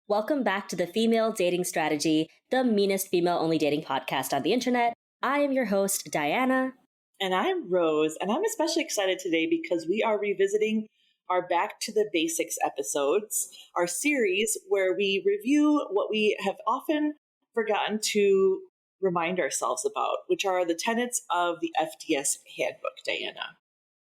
Welcome back to the Female Dating Strategy, the meanest female-only dating podcast on the internet. I am your host, Diana. And I'm Rose, and I'm especially excited today because we are revisiting our Back to the Basics episodes, our series where we review what we have often forgotten to remind ourselves about, which are the tenets of the FDS Handbook, Diana.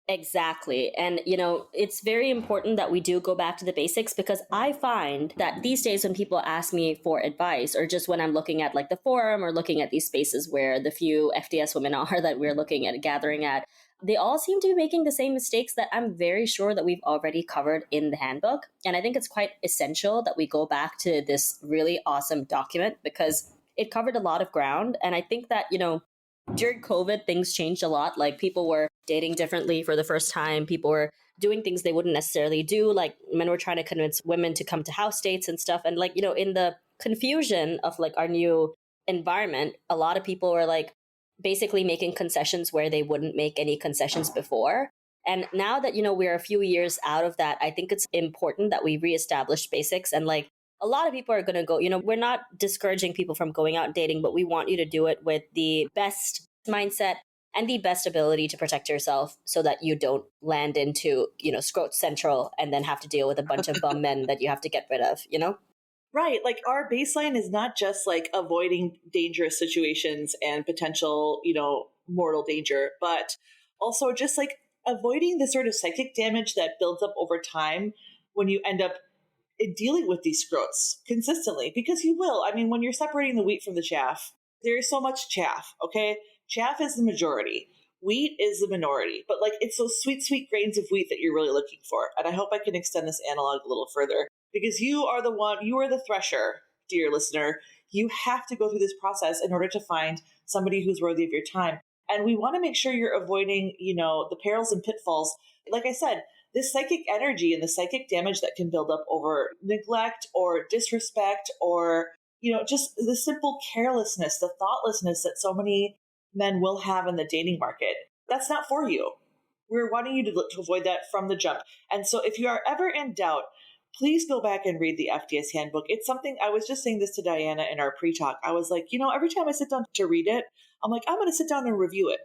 Exactly. And, it's very important that we do go back to the basics because I find that these days when people ask me for advice or just when I'm looking at like the forum or looking at these spaces where the few FDS women are that we're looking at gathering at, they all seem to be making the same mistakes that I'm very sure that we've already covered in the handbook. And I think it's quite essential that we go back to this really awesome document because it covered a lot of ground. And I think that, during COVID, things changed a lot. Like people were dating differently for the first time. People were doing things they wouldn't necessarily do. Like men were trying to convince women to come to house dates and stuff. And in the confusion of like our new environment, a lot of people were like basically making concessions where they wouldn't make any concessions before. And now that, we're a few years out of that, I think it's important that we reestablish basics and like a lot of people are going to go, we're not discouraging people from going out and dating, but we want you to do it with the best mindset and the best ability to protect yourself so that you don't land into, scrote central and then have to deal with a bunch of bum men that you have to get rid of, Right. Like our baseline is not just like avoiding dangerous situations and potential, mortal danger, but also just like avoiding the sort of psychic damage that builds up over time when you end up dealing with these scrotes consistently, because you will. I mean, when you're separating the wheat from the chaff, there's so much chaff, okay? Chaff is the majority. Wheat is the minority. But like it's those sweet, sweet grains of wheat that you're really looking for. And I hope I can extend this analog a little further because you are the thresher, dear listener. You have to go through this process in order to find somebody who's worthy of your time. And we want to make sure you're avoiding, the perils and pitfalls. Like I said, this psychic energy and the psychic damage that can build up over neglect or disrespect or, just the simple carelessness, the thoughtlessness that so many men will have in the dating market. That's not for you. We're wanting you to avoid that from the jump. And so if you are ever in doubt, please go back and read the FDS Handbook. It's something, I was just saying this to Diana in our pre-talk. I was like, every time I sit down to read it, I'm like, I'm going to sit down and review it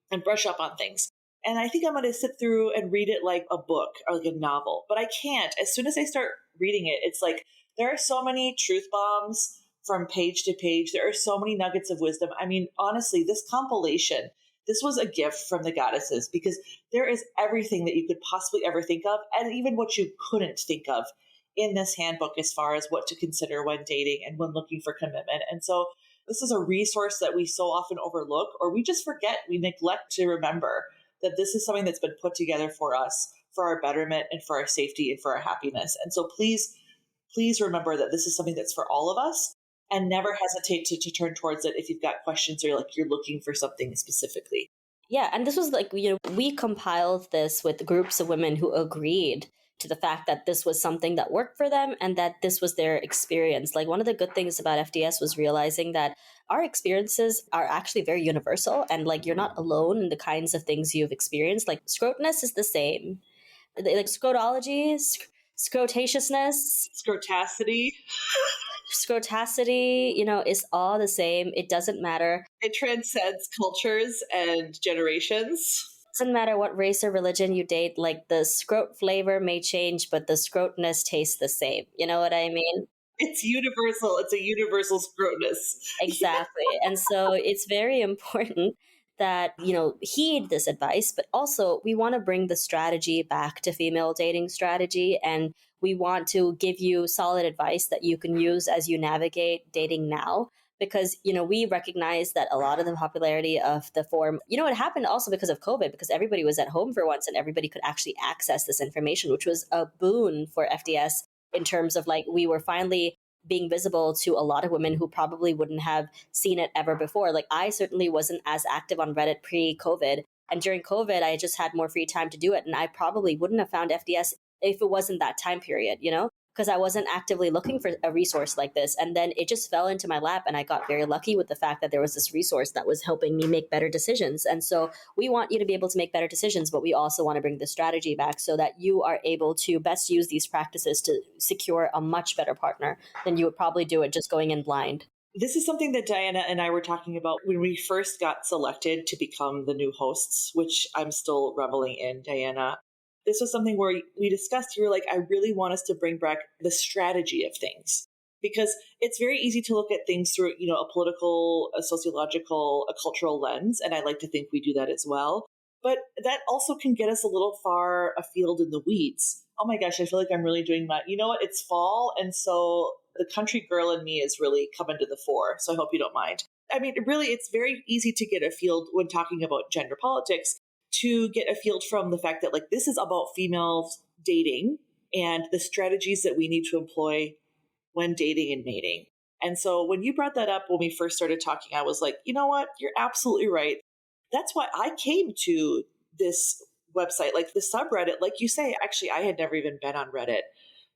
and brush up on things. And I think I'm going to sit through and read it like a book or like a novel, but I can't. As soon as I start reading it, it's like there are so many truth bombs from page to page. There are so many nuggets of wisdom. I mean, honestly, this compilation, this was a gift from the goddesses because there is everything that you could possibly ever think of and even what you couldn't think of in this handbook as far as what to consider when dating and when looking for commitment. And so this is a resource that we so often overlook or we just forget, we neglect to remember that this is something that's been put together for us, for our betterment and for our safety and for our happiness. And so please remember that this is something that's for all of us and never hesitate to turn towards it if you've got questions or like you're looking for something specifically. Yeah, and this was like, we compiled this with groups of women who agreed to the fact that this was something that worked for them and that this was their experience. Like one of the good things about FDS was realizing that our experiences are actually very universal and like you're not alone in the kinds of things you've experienced. Like scroteness is the same. Like scrotology, scrotatiousness, scrotacity, is all the same. It doesn't matter. It transcends cultures and generations. Doesn't matter what race or religion you date, like the scrote flavor may change, but the scroteness tastes the same. You know what I mean? It's universal. It's a universal scroteness. Exactly. And so it's very important that, heed this advice, but also we want to bring the strategy back to female dating strategy. And we want to give you solid advice that you can use as you navigate dating now. Because, we recognize that a lot of the popularity of the forum, it happened also because of COVID, because everybody was at home for once and everybody could actually access this information, which was a boon for FDS in terms of like, we were finally being visible to a lot of women who probably wouldn't have seen it ever before. Like I certainly wasn't as active on Reddit pre-COVID. And during COVID, I just had more free time to do it. And I probably wouldn't have found FDS if it wasn't that time period, because I wasn't actively looking for a resource like this. And then it just fell into my lap. And I got very lucky with the fact that there was this resource that was helping me make better decisions. And so we want you to be able to make better decisions, but we also want to bring the strategy back so that you are able to best use these practices to secure a much better partner than you would probably do it just going in blind. This is something that Diana and I were talking about when we first got selected to become the new hosts, which I'm still reveling in, Diana. This was something where we discussed, you were like, I really want us to bring back the strategy of things. Because it's very easy to look at things through, a political, a sociological, a cultural lens. And I like to think we do that as well. But that also can get us a little far afield in the weeds. Oh my gosh, I feel like I'm really doing my, you know what? It's fall. And so the country girl in me is really coming to the fore. So I hope you don't mind. I mean, really, it's very easy to get a field when talking about gender politics, to get a field from the fact that like this is about females dating and the strategies that we need to employ when dating and mating. And so when you brought that up when we first started talking, I was like, you know what? You're absolutely right. That's why I came to this website, like the subreddit, like you say. Actually, I had never even been on Reddit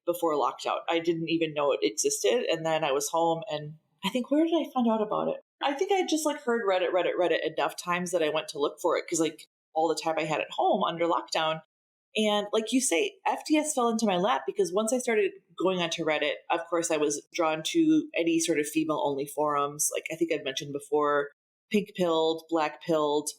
before lockdown. I didn't even know it existed. And then I was home, and I think, where did I find out about it? I think I had just like heard Reddit enough times that I went to look for it, because like all the time I had at home under lockdown. And like you say, FDS fell into my lap because once I started going onto Reddit, of course, I was drawn to any sort of female only forums. Like I think I'd mentioned before, pink pilled, black pilled.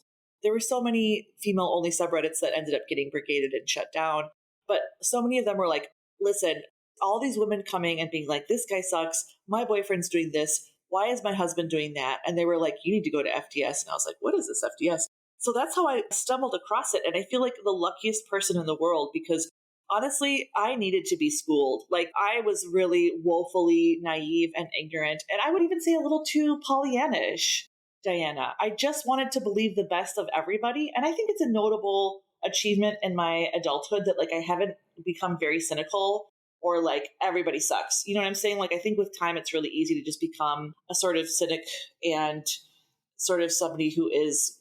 There were so many female only subreddits that ended up getting brigaded and shut down. But so many of them were like, listen, all these women coming and being like, this guy sucks. My boyfriend's doing this. Why is my husband doing that? And they were like, you need to go to FDS. And I was like, what is this FDS? So that's how I stumbled across it. And I feel like the luckiest person in the world, because honestly, I needed to be schooled. Like I was really woefully naive and ignorant. And I would even say a little too Pollyannish, Diana. I just wanted to believe the best of everybody. And I think it's a notable achievement in my adulthood that like I haven't become very cynical or like everybody sucks. You know what I'm saying? Like I think with time, it's really easy to just become a sort of cynic and sort of somebody who is,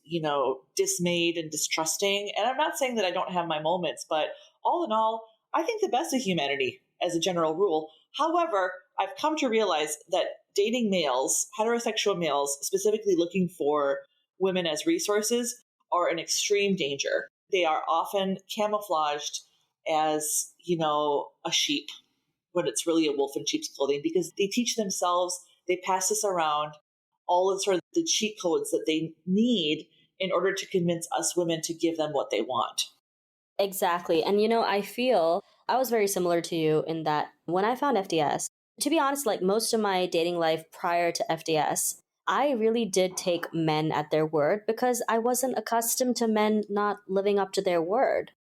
dismayed and distrusting. And I'm not saying that I don't have my moments, but all in all, I think the best of humanity as a general rule. However, I've come to realize that dating males, heterosexual males, specifically looking for women as resources, are an extreme danger. They are often camouflaged as, a sheep when it's really a wolf in sheep's clothing, because they teach themselves, they pass this around, all of sort of the cheat codes that they need in order to convince us women to give them what they want. Exactly. And I feel I was very similar to you in that when I found FDS, to be honest, like most of my dating life prior to FDS, I really did take men at their word because I wasn't accustomed to men not living up to their word.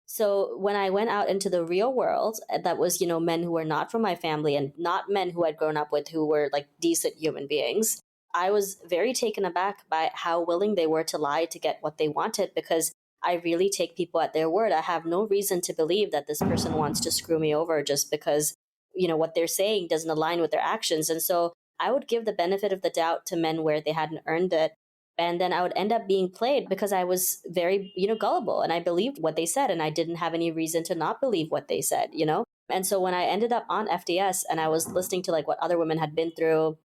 So when I went out into the real world, that was, men who were not from my family and not men who I'd grown up with who were like decent human beings, I was very taken aback by how willing they were to lie to get what they wanted, because I really take people at their word. I have no reason to believe that this person wants to screw me over just because, what they're saying doesn't align with their actions. And so I would give the benefit of the doubt to men where they hadn't earned it. And then I would end up being played because I was very, gullible, and I believed what they said, and I didn't have any reason to not believe what they said. And so when I ended up on FDS and I was listening to like what other women had been through,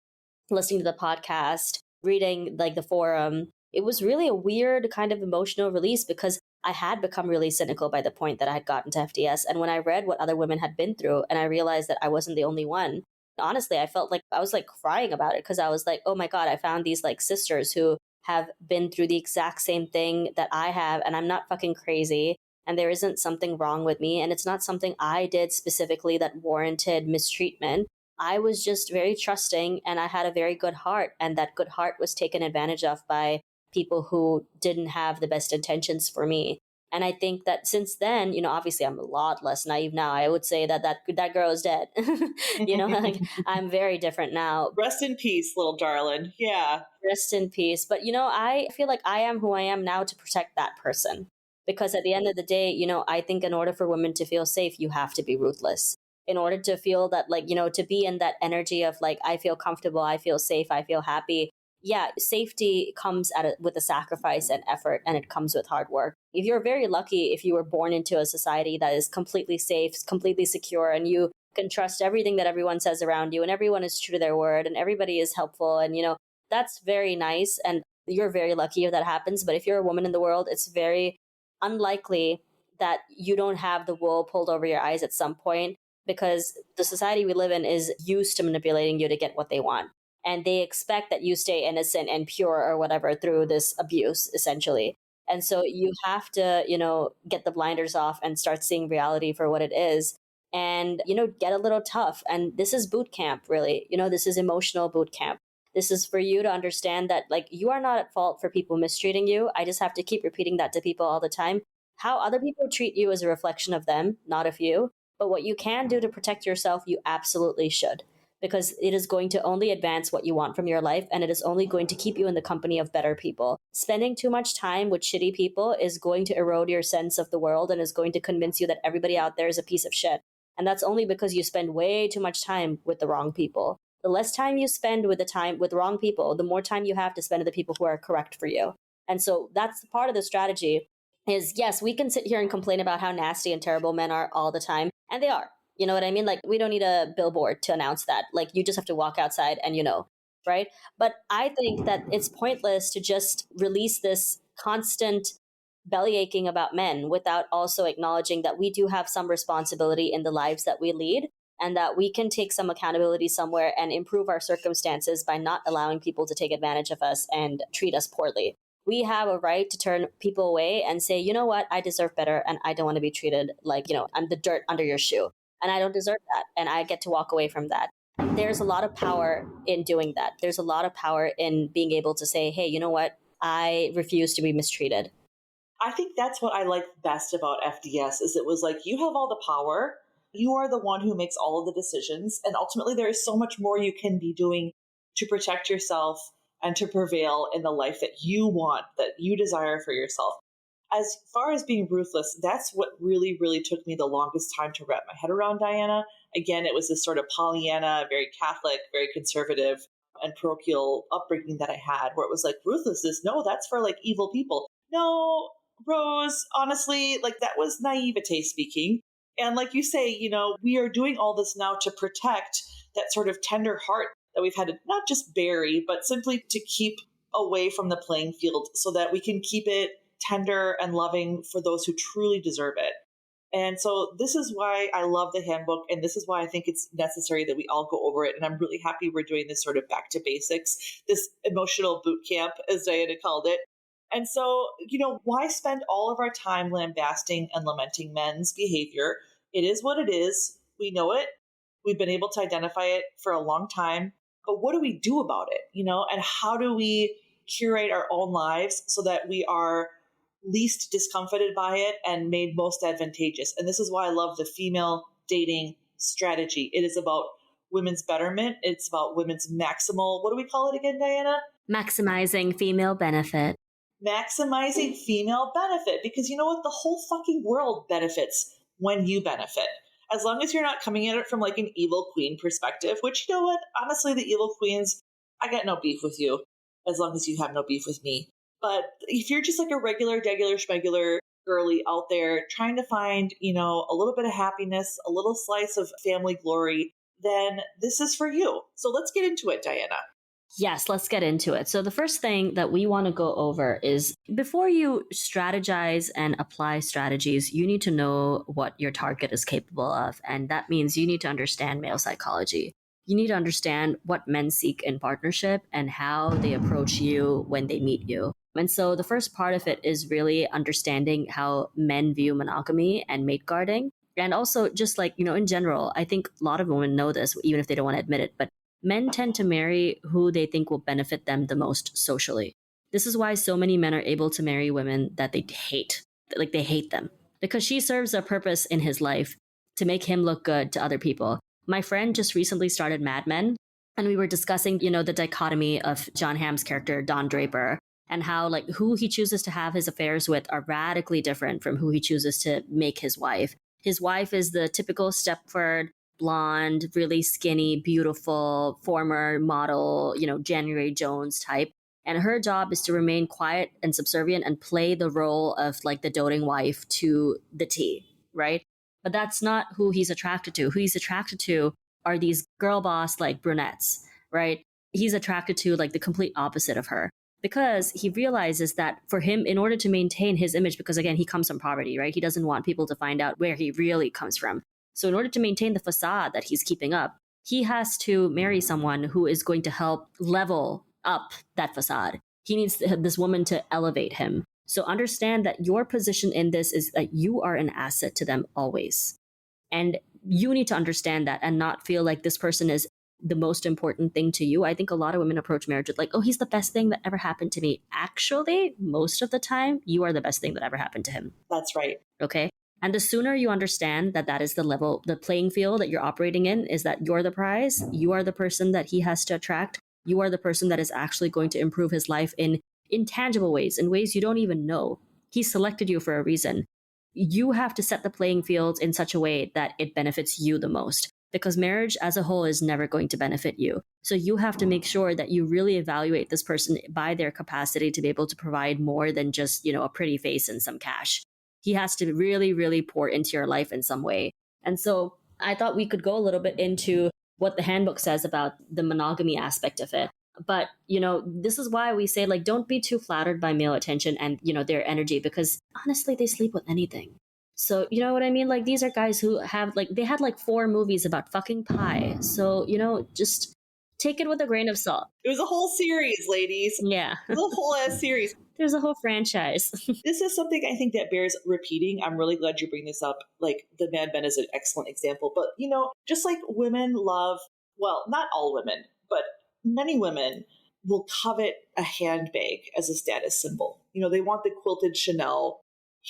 listening to the podcast, reading like the forum, it was really a weird kind of emotional release because I had become really cynical by the point that I had gotten to FDS. And when I read what other women had been through and I realized that I wasn't the only one, honestly, I felt like I was like crying about it because I was like, oh my God, I found these like sisters who have been through the exact same thing that I have, and I'm not fucking crazy. And there isn't something wrong with me. And it's not something I did specifically that warranted mistreatment. I was just very trusting and I had a very good heart. And that good heart was taken advantage of by people who didn't have the best intentions for me. And I think that since then, obviously I'm a lot less naive now. I would say that girl is dead. Like I'm very different now. Rest in peace, little darling. Yeah. Rest in peace. But I feel like I am who I am now to protect that person. Because at the end of the day, I think in order for women to feel safe, you have to be ruthless. In order to feel that, like, to be in that energy of like, I feel comfortable, I feel safe, I feel happy. Yeah, safety comes with a sacrifice and effort, and it comes with hard work. If you're very lucky, if you were born into a society that is completely safe, completely secure, and you can trust everything that everyone says around you, and everyone is true to their word, and everybody is helpful. And, that's very nice. And you're very lucky if that happens. But if you're a woman in the world, it's very unlikely that you don't have the wool pulled over your eyes at some point, because the society we live in is used to manipulating you to get what they want. And they expect that you stay innocent and pure or whatever through this abuse, essentially. And so you have to, get the blinders off and start seeing reality for what it is. And, get a little tough. And this is boot camp, really. This is emotional boot camp. This is for you to understand that, like, you are not at fault for people mistreating you. I just have to keep repeating that to people all the time. How other people treat you is a reflection of them, not of you. But what you can do to protect yourself, you absolutely should, because it is going to only advance what you want from your life, and it is only going to keep you in the company of better people. Spending too much time with shitty people is going to erode your sense of the world and is going to convince you that everybody out there is a piece of shit. And that's only because you spend way too much time with the wrong people. The less time you spend with wrong people, the more time you have to spend with the people who are correct for you. And so that's part of the strategy. Is, yes, we can sit here and complain about how nasty and terrible men are all the time, and they are. You know what I mean? Like, we don't need a billboard to announce that. Like, you just have to walk outside and right? But I think that it's pointless to just release this constant belly aching about men without also acknowledging that we do have some responsibility in the lives that we lead, and that we can take some accountability somewhere and improve our circumstances by not allowing people to take advantage of us and treat us poorly. We have a right to turn people away and say, you know what, I deserve better, and I don't want to be treated like, I'm the dirt under your shoe, and I don't deserve that, and I get to walk away from that. There's a lot of power in doing that. There's a lot of power in being able to say, hey, you know what, I refuse to be mistreated. I think that's what I like best about FDS is it was like, you have all the power. You are the one who makes all of the decisions. And ultimately, there is so much more you can be doing to protect yourself and to prevail in the life that you want, that you desire for yourself. As far as being ruthless, that's what really, really took me the longest time to wrap my head around, Diana. Again, it was this sort of Pollyanna, very Catholic, very conservative and parochial upbringing that I had, where it was like, ruthlessness, no, that's for like evil people. No, Rose, honestly, like that was naivete speaking. And like you say, we are doing all this now to protect that sort of tender heart that we've had to not just bury, but simply to keep away from the playing field so that we can keep it tender and loving for those who truly deserve it. And so this is why I love the handbook. And this is why I think it's necessary that we all go over it. And I'm really happy we're doing this sort of back to basics, this emotional boot camp, as Diana called it. And so, why spend all of our time lambasting and lamenting men's behavior? It is what it is. We know it. We've been able to identify it for a long time. But what do we do about it? And how do we curate our own lives so that we are least discomfited by it and made most advantageous? And this is why I love the female dating strategy. It is about women's betterment. It's about women's maximal, what do we call it again, Diana? Maximizing female benefit. Maximizing female benefit, because you know what? The whole fucking world benefits when you benefit. As long as you're not coming at it from like an evil queen perspective, which, you know what? Honestly, the evil queens, I got no beef with you as long as you have no beef with me. But if you're just like a regular, degular, schmegular girly out there trying to find, a little bit of happiness, a little slice of family glory, then this is for you. So let's get into it, Diana. Yes, let's get into it. So, the first thing that we want to go over is before you strategize and apply strategies, you need to know what your target is capable of. And that means you need to understand male psychology. You need to understand what men seek in partnership and how they approach you when they meet you. And so, the first part of it is really understanding how men view monogamy and mate guarding. And also, just like, in general, I think a lot of women know this, even if they don't want to admit it, but men tend to marry who they think will benefit them the most socially. This is why so many men are able to marry women that they hate. Like, they hate them because she serves a purpose in his life to make him look good to other people. My friend just recently started Mad Men, and we were discussing, the dichotomy of John Hamm's character, Don Draper, and how like who he chooses to have his affairs with are radically different from who he chooses to make his wife. His wife is the typical Stepford, blonde, really skinny, beautiful, former model, January Jones type. And her job is to remain quiet and subservient and play the role of like the doting wife to the T, right? But that's not who he's attracted to. Who he's attracted to are these girl boss like brunettes, right? He's attracted to like the complete opposite of her because he realizes that for him, in order to maintain his image, because again, he comes from poverty, right? He doesn't want people to find out where he really comes from. So, in order to maintain the facade that he's keeping up, he has to marry someone who is going to help level up that facade. He needs this woman to elevate him. So, understand that your position in this is that you are an asset to them always. And you need to understand that and not feel like this person is the most important thing to you. I think a lot of women approach marriage with like, oh, he's the best thing that ever happened to me. Actually, most of the time, you are the best thing that ever happened to him. That's right. Okay. And the sooner you understand that that is the level, the playing field that you're operating in, is that you're the prize, you are the person that he has to attract, you are the person that is actually going to improve his life in intangible ways, in ways you don't even know. He selected you for a reason. You have to set the playing field in such a way that it benefits you the most, because marriage as a whole is never going to benefit you. So you have to make sure that you really evaluate this person by their capacity to be able to provide more than just, a pretty face and some cash. He has to really, really pour into your life in some way. And so I thought we could go a little bit into what the handbook says about the monogamy aspect of it. But, this is why we say, like, don't be too flattered by male attention and, their energy, because honestly, they sleep with anything. So, you know what I mean? Like, these are guys who have, like, they had like 4 movies about fucking pie. So, just take it with a grain of salt. It was a whole series, ladies. Yeah. It was a whole ass series. There's a whole franchise. This is something I think that bears repeating. I'm really glad you bring this up. Like, the Mad Men is an excellent example. But, just like women love, well, not all women, but many women will covet a handbag as a status symbol. They want the quilted Chanel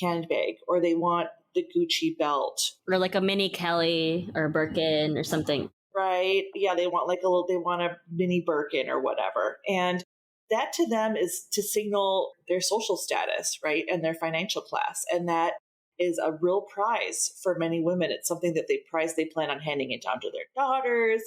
handbag, or they want the Gucci belt. Or like a mini Kelly or Birkin or something. Right. Yeah, they want they want a mini Birkin or whatever. And that to them is to signal their social status, right? And their financial class. And that is a real prize for many women. It's something that they plan on handing it down to their daughters,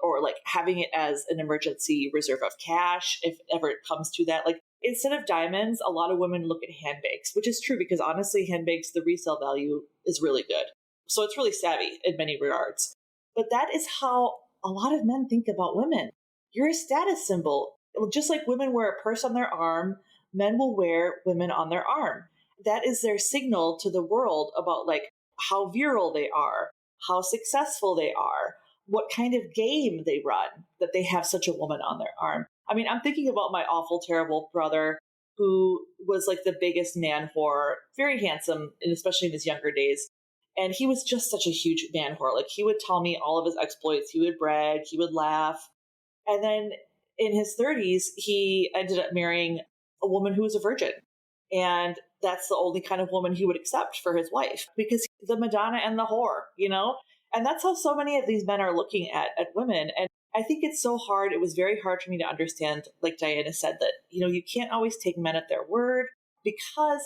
or like having it as an emergency reserve of cash if ever it comes to that. Like, instead of diamonds, a lot of women look at handbags, which is true because honestly, handbags, the resale value is really good. So it's really savvy in many regards. But that is how a lot of men think about women. You're a status symbol. Just like women wear a purse on their arm, men will wear women on their arm. That is their signal to the world about like how virile they are, how successful they are, what kind of game they run, that they have such a woman on their arm. I mean, I'm thinking about my awful, terrible brother who was like the biggest man whore, very handsome, and especially in his younger days. And he was just such a huge man whore. Like, he would tell me all of his exploits. He would brag. He would laugh. And then in his 30s, he ended up marrying a woman who was a virgin. And that's the only kind of woman he would accept for his wife, because the Madonna and the whore, And that's how so many of these men are looking at women. And I think it's so hard. It was very hard for me to understand, like Diana said, that, you can't always take men at their word, because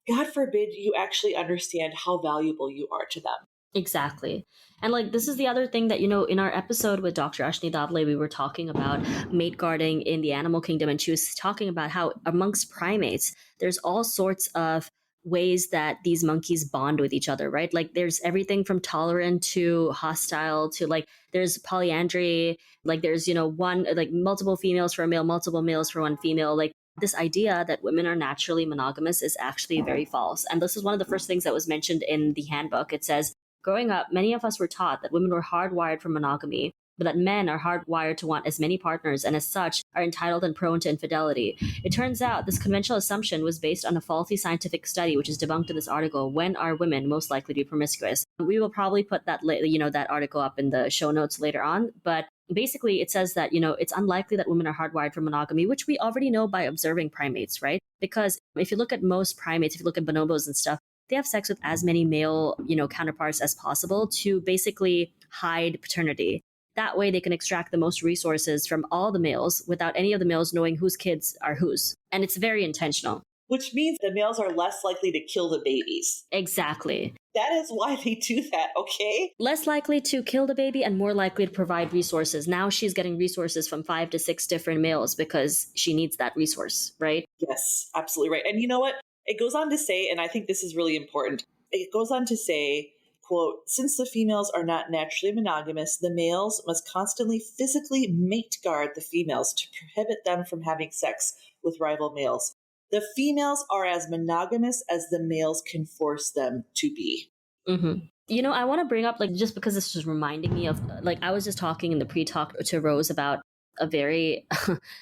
God forbid you actually understand how valuable you are to them. Exactly. And like, this is the other thing that, in our episode with Dr. Ashni Davle, we were talking about mate guarding in the animal kingdom. And she was talking about how amongst primates, there's all sorts of ways that these monkeys bond with each other, right? Like, there's everything from tolerant to hostile to like, there's polyandry, like there's, one, like multiple females for a male, multiple males for one female. Like, this idea that women are naturally monogamous is actually very false. And this is one of the first things that was mentioned in the handbook. It says, growing up, many of us were taught that women were hardwired for monogamy, but that men are hardwired to want as many partners and as such are entitled and prone to infidelity. It turns out this conventional assumption was based on a faulty scientific study, which is debunked in this article. When are women most likely to be promiscuous? We will probably put that, that article up in the show notes later on. But basically, it says that, it's unlikely that women are hardwired for monogamy, which we already know by observing primates, right? Because if you look at most primates, if you look at bonobos and stuff, they have sex with as many male, counterparts as possible to basically hide paternity. That way they can extract the most resources from all the males without any of the males knowing whose kids are whose. And it's very intentional. Which means the males are less likely to kill the babies. Exactly. That is why they do that, okay? Less likely to kill the baby and more likely to provide resources. Now she's getting resources from 5 to 6 different males because she needs that resource, right? Yes, absolutely right. And you know what? It goes on to say, and I think this is really important, it goes on to say, quote, since the females are not naturally monogamous, the males must constantly physically mate guard the females to prohibit them from having sex with rival males. The females are as monogamous as the males can force them to be. I want to bring up, like, just because this was reminding me of, like, I was just talking in the pre-talk to Rose about a very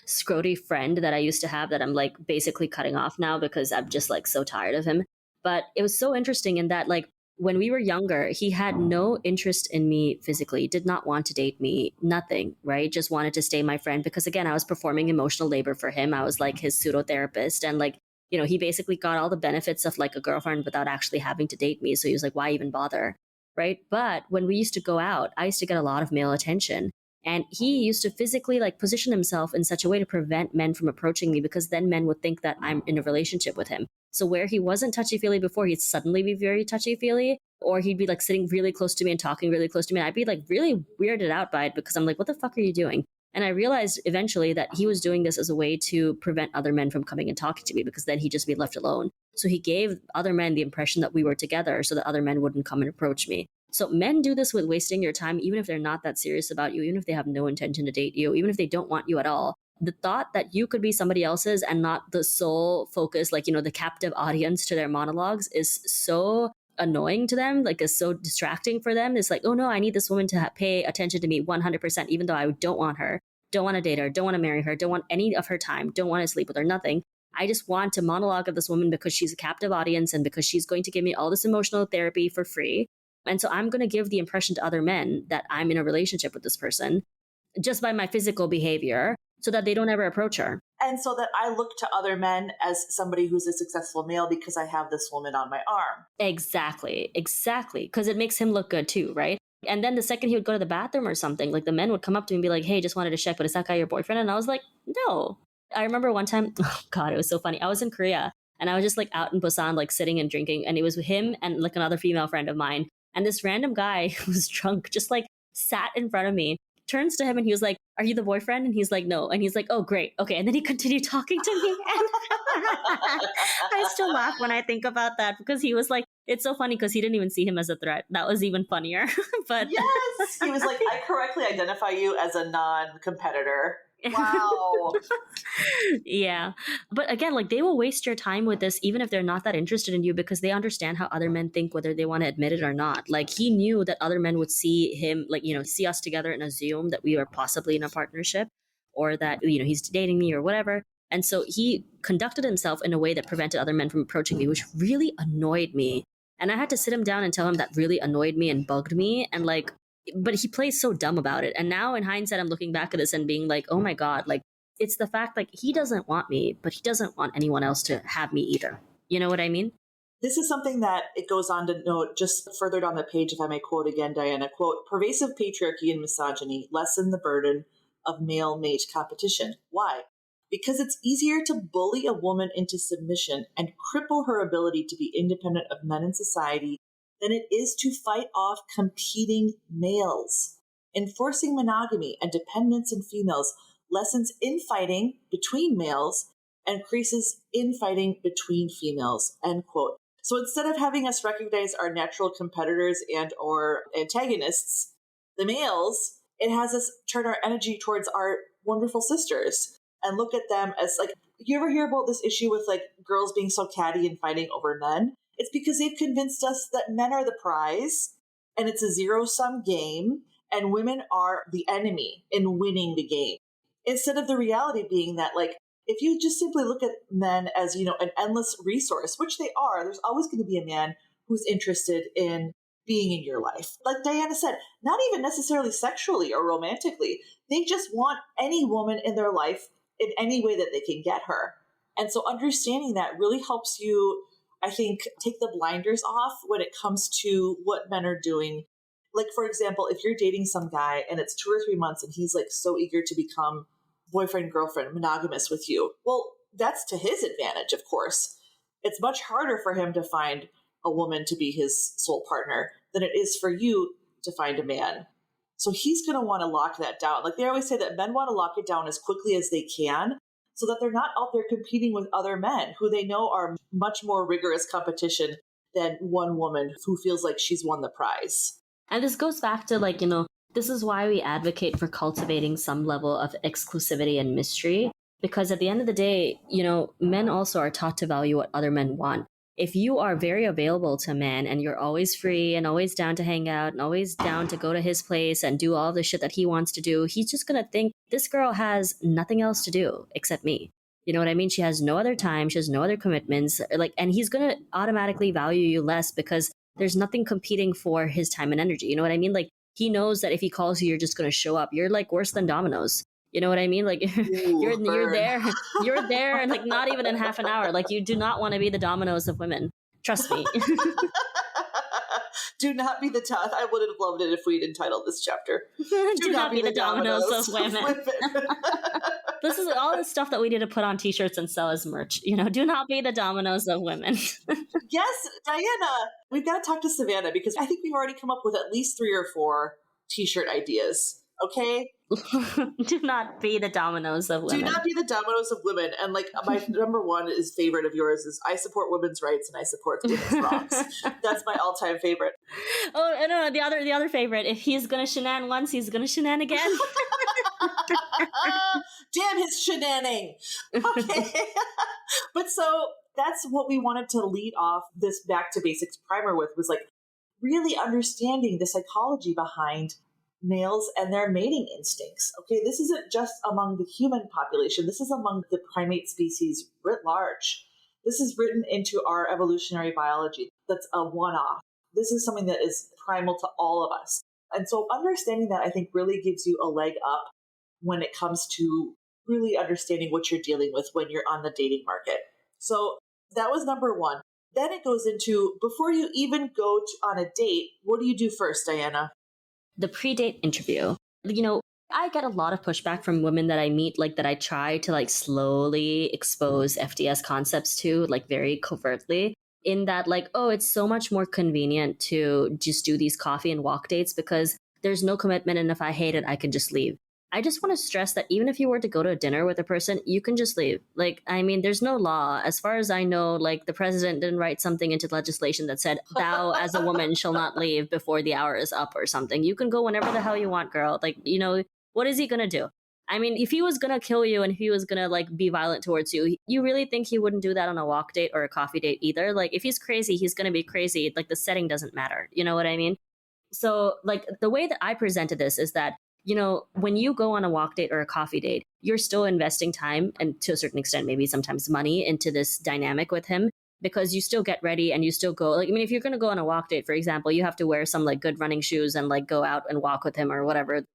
scroty friend that I used to have that I'm like basically cutting off now because I'm just like so tired of him. But it was so interesting in that, like, when we were younger, he had no interest in me physically, did not want to date me, nothing, right? Just wanted to stay my friend because, again, I was performing emotional labor for him. I was like his pseudo therapist. And, like, he basically got all the benefits of like a girlfriend without actually having to date me. So he was like, why even bother? Right. But when we used to go out, I used to get a lot of male attention. And he used to physically like position himself in such a way to prevent men from approaching me because then men would think that I'm in a relationship with him. So where he wasn't touchy feely before, he'd suddenly be very touchy feely, or he'd be like sitting really close to me and talking really close to me. And I'd be like really weirded out by it because I'm like, what the fuck are you doing? And I realized eventually that he was doing this as a way to prevent other men from coming and talking to me because then he'd just be left alone. So he gave other men the impression that we were together so that other men wouldn't come and approach me. So men do this with wasting your time, even if they're not that serious about you, even if they have no intention to date you, even if they don't want you at all. The thought that you could be somebody else's and not the sole focus, like, the captive audience to their monologues is so annoying to them, like is so distracting for them. It's like, oh no, I need this woman to pay attention to me 100%, even though I don't want her, don't want to date her, don't want to marry her, don't want any of her time, don't want to sleep with her, nothing. I just want to monologue of this woman because she's a captive audience and because she's going to give me all this emotional therapy for free. And so I'm going to give the impression to other men that I'm in a relationship with this person just by my physical behavior so that they don't ever approach her. And so that I look to other men as somebody who's a successful male because I have this woman on my arm. Exactly. Because it makes him look good too, right? And then the second he would go to the bathroom or something, like the men would come up to me and be like, hey, just wanted to check, but is that guy your boyfriend? And I was like, no. I remember one time, oh God, it was so funny. I was in Korea and I was just like out in Busan, like sitting and drinking. And it was him and like another female friend of mine. And this random guy who was drunk just like sat in front of me, turns to him and he was like, are you the boyfriend? And he's like, no. And he's like, oh, great. Okay. And then he continued talking to me. And I still laugh when I think about that because he was like, it's so funny because he didn't even see him as a threat. That was even funnier. But yes, he was like, I correctly identify you as a non-competitor. Wow. Yeah. But again, like they will waste your time with this, even if they're not that interested in you, because they understand how other men think, whether they want to admit it or not. Like he knew that other men would see him, like, see us together and assume that we are possibly in a partnership or that, he's dating me or whatever. And so he conducted himself in a way that prevented other men from approaching me, which really annoyed me. And I had to sit him down and tell him that really annoyed me and bugged me. And like, but he plays so dumb about it. And now in hindsight, I'm looking back at this and being like, oh my God, like it's the fact like he doesn't want me, but he doesn't want anyone else to have me either. You know what I mean? This is something that it goes on to note just further down the page, if I may quote again, Diana, quote, pervasive patriarchy and misogyny lessen the burden of male mate competition. Why? Because it's easier to bully a woman into submission and cripple her ability to be independent of men in society than it is to fight off competing males. Enforcing monogamy and dependence in females lessens infighting between males and increases infighting between females, end quote. So instead of having us recognize our natural competitors and or antagonists, the males, it has us turn our energy towards our wonderful sisters and look at them as like, you ever hear about this issue with like girls being so catty and fighting over men? It's because they've convinced us that men are the prize and it's a zero-sum game and women are the enemy in winning the game. Instead of the reality being that, like, if you just simply look at men as, an endless resource, which they are, there's always going to be a man who's interested in being in your life. Like Diana said, not even necessarily sexually or romantically. They just want any woman in their life in any way that they can get her. And so understanding that really helps you, I think, take the blinders off when it comes to what men are doing. Like, for example, if you're dating some guy and it's 2 or 3 months and he's like so eager to become boyfriend, girlfriend, monogamous with you, well, that's to his advantage, of course. It's much harder for him to find a woman to be his sole partner than it is for you to find a man. So he's going to want to lock that down. Like they always say that men want to lock it down as quickly as they can so that they're not out there competing with other men who they know are much more rigorous competition than one woman who feels like she's won the prize. And this goes back to like, this is why we advocate for cultivating some level of exclusivity and mystery. Because at the end of the day, men also are taught to value what other men want. If you are very available to a man and you're always free and always down to hang out and always down to go to his place and do all the shit that he wants to do, he's just going to think this girl has nothing else to do except me. You know what I mean? She has no other time. She has no other commitments. And he's going to automatically value you less because there's nothing competing for his time and energy. You know what I mean? Like, he knows that if he calls you, you're just going to show up. You're like worse than dominoes. You know what I mean? Like, you're there, and like not even in half an hour. Like, you do not want to be the dominoes of women. Trust me. Do not be the I would have loved it if we'd entitled this chapter. Do not be the dominoes of women. This is all the stuff that we need to put on t-shirts and sell as merch. Do not be the dominoes of women. Yes, Diana, we've got to talk to Savannah because I think we've already come up with at least 3 or 4 t-shirt ideas. Okay? Do not be the dominoes of women. Do not be the dominoes of women. And like my number one favorite of yours is I support women's rights and I support women's wrongs. That's my all-time favorite. Oh no, the other favorite. If he's gonna shenan once, he's gonna shenan again. Damn his shenaning. Okay. But so that's what we wanted to lead off this back to basics primer with, was like really understanding the psychology behind males and their mating instincts. Okay, this isn't just among the human population. This is among the primate species writ large. This is written into our evolutionary biology. That's a one-off. This is something that is primal to all of us. And so understanding that, I think, really gives you a leg up when it comes to really understanding what you're dealing with when you're on the dating market. So that was number one. Then it goes into, before you even go on a date, what do you do first, Diana? The pre-date interview. I get a lot of pushback from women that I meet, like that I try to like slowly expose FDS concepts to, like very covertly, in that like, oh, it's so much more convenient to just do these coffee and walk dates because there's no commitment, and if I hate it, I can just leave. I just want to stress that even if you were to go to a dinner with a person, you can just leave. Like, I mean, there's no law. As far as I know, like the president didn't write something into legislation that said, thou as a woman shall not leave before the hour is up or something. You can go whenever the hell you want, girl. Like, what is he going to do? I mean, if he was going to kill you and if he was going to like be violent towards you, you really think he wouldn't do that on a walk date or a coffee date either? Like, if he's crazy, he's going to be crazy. Like, the setting doesn't matter. You know what I mean? So like the way that I presented this is that, when you go on a walk date or a coffee date, you're still investing time and to a certain extent, maybe sometimes money into this dynamic with him, because you still get ready and you still go. Like, I mean, if you're going to go on a walk date, for example, you have to wear some like good running shoes and like go out and walk with him or whatever, to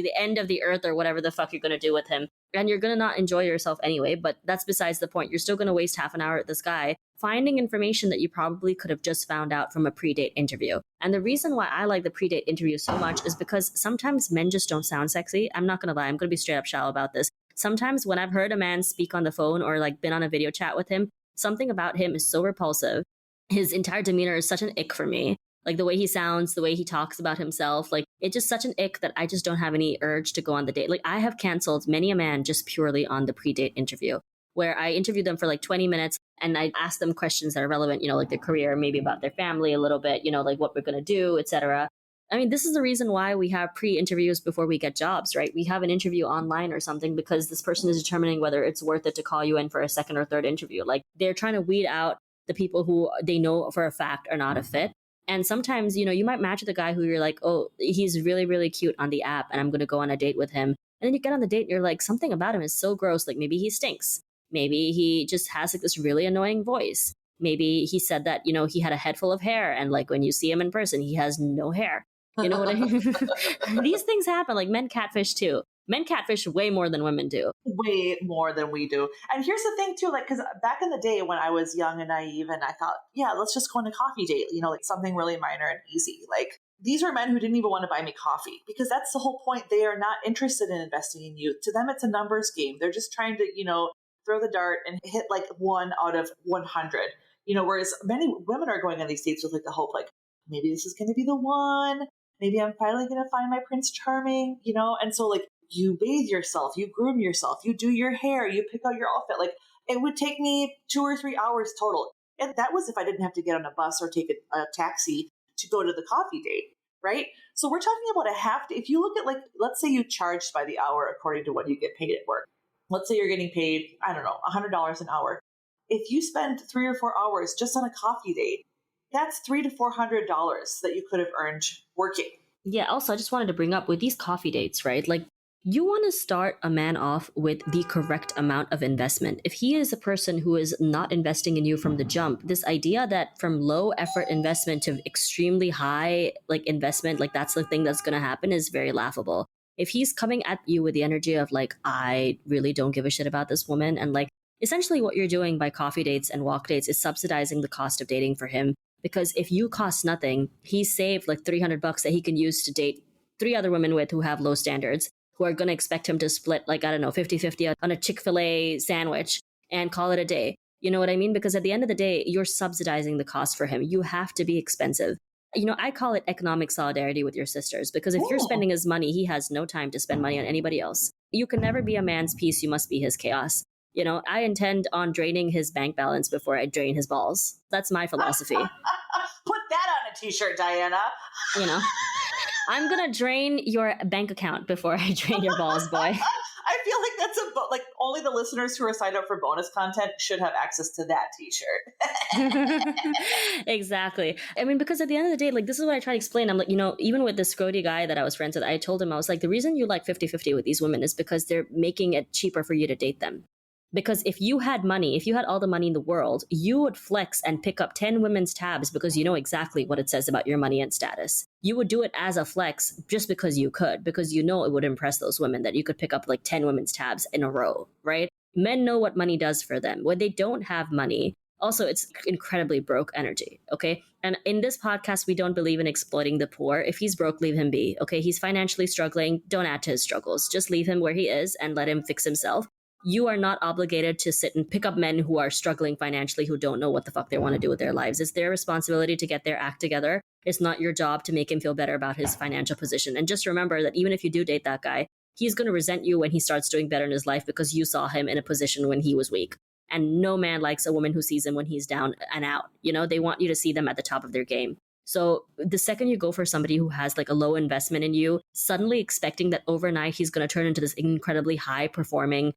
the end of the earth or whatever the fuck you're going to do with him. And you're going to not enjoy yourself anyway, but that's besides the point. You're still going to waste half an hour at this guy finding information that you probably could have just found out from a pre-date interview. And the reason why I like the pre-date interview so much is because sometimes men just don't sound sexy. I'm not going to lie. I'm going to be straight up shallow about this. Sometimes when I've heard a man speak on the phone or like been on a video chat with him, something about him is so repulsive. His entire demeanor is such an ick for me. Like the way he sounds, the way he talks about himself, like it's just such an ick that I just don't have any urge to go on the date. Like I have canceled many a man just purely on the pre-date interview, where I interviewed them for like 20 minutes and I asked them questions that are relevant, like their career, maybe about their family a little bit, like what we're going to do, etc. I mean, this is the reason why we have pre-interviews before we get jobs, right? We have an interview online or something because this person is determining whether it's worth it to call you in for a second or third interview. Like they're trying to weed out the people who they know for a fact are not a fit. And sometimes, you might match with a guy who you're like, oh, he's really, really cute on the app and I'm going to go on a date with him. And then you get on the date and you're like, something about him is so gross. Like maybe he stinks. Maybe he just has like this really annoying voice. Maybe he said that, he had a head full of hair. And like when you see him in person, he has no hair. You know what I mean? These things happen. Like men catfish too. Men catfish way more than women do. Way more than we do. And here's the thing too, like, because back in the day when I was young and naive and I thought, yeah, let's just go on a coffee date, like something really minor and easy. Like these are men who didn't even want to buy me coffee because that's the whole point. They are not interested in investing in you. To them, it's a numbers game. They're just trying to, throw the dart and hit like 1 out of 100, whereas many women are going on these dates with like the hope, like maybe this is going to be the one. Maybe I'm finally going to find my Prince Charming, and so like you bathe yourself, you groom yourself, you do your hair, you pick out your outfit. Like it would take me 2 or 3 hours total. And that was if I didn't have to get on a bus or take a taxi to go to the coffee date, right? So we're talking about a half day. If you look at, like, let's say you charged by the hour according to what you get paid at work. Let's say you're getting paid, I don't know, $100 an hour. If you spend 3 or 4 hours just on a coffee date, that's $300 to $400 that you could have earned working. Yeah, also, I just wanted to bring up with these coffee dates, right? Like, you want to start a man off with the correct amount of investment. If he is a person who is not investing in you from the jump, this idea that from low effort investment to extremely high like investment, like that's the thing that's going to happen, is very laughable. If he's coming at you with the energy of like, I really don't give a shit about this woman, and like essentially what you're doing by coffee dates and walk dates is subsidizing the cost of dating for him. Because if you cost nothing, he's saved like $300 that he can use to date 3 other women with who have low standards, who are going to expect him to split, like, I don't know, 50-50 on a Chick-fil-A sandwich and call it a day. You know what I mean? Because at the end of the day, you're subsidizing the cost for him. You have to be expensive. I call it economic solidarity with your sisters, because if you're spending his money, he has no time to spend money on anybody else. You can never be a man's peace. You must be his chaos. I intend on draining his bank balance before I drain his balls. That's my philosophy. Put that on a t-shirt, Diana. I'm going to drain your bank account before I drain your balls, boy. I feel like that's like only the listeners who are signed up for bonus content should have access to that t-shirt. Exactly. I mean, because at the end of the day, like, this is what I try to explain. I'm like, even with this Scrody guy that I was friends with, I told him, I was like, the reason you like 50-50 with these women is because they're making it cheaper for you to date them. Because if you had money, if you had all the money in the world, you would flex and pick up 10 women's tabs because you know exactly what it says about your money and status. You would do it as a flex just because you could, because you know it would impress those women that you could pick up like 10 women's tabs in a row, right? Men know what money does for them. When they don't have money, also, it's incredibly broke energy, okay? And in this podcast, we don't believe in exploiting the poor. If he's broke, leave him be, okay? He's financially struggling. Don't add to his struggles. Just leave him where he is and let him fix himself. You are not obligated to sit and pick up men who are struggling financially, who don't know what the fuck they want to do with their lives. It's their responsibility to get their act together. It's not your job to make him feel better about his financial position. And just remember that even if you do date that guy, he's going to resent you when he starts doing better in his life because you saw him in a position when he was weak. And no man likes a woman who sees him when he's down and out. They want you to see them at the top of their game. So the second you go for somebody who has like a low investment in you, suddenly expecting that overnight he's going to turn into this incredibly high performing,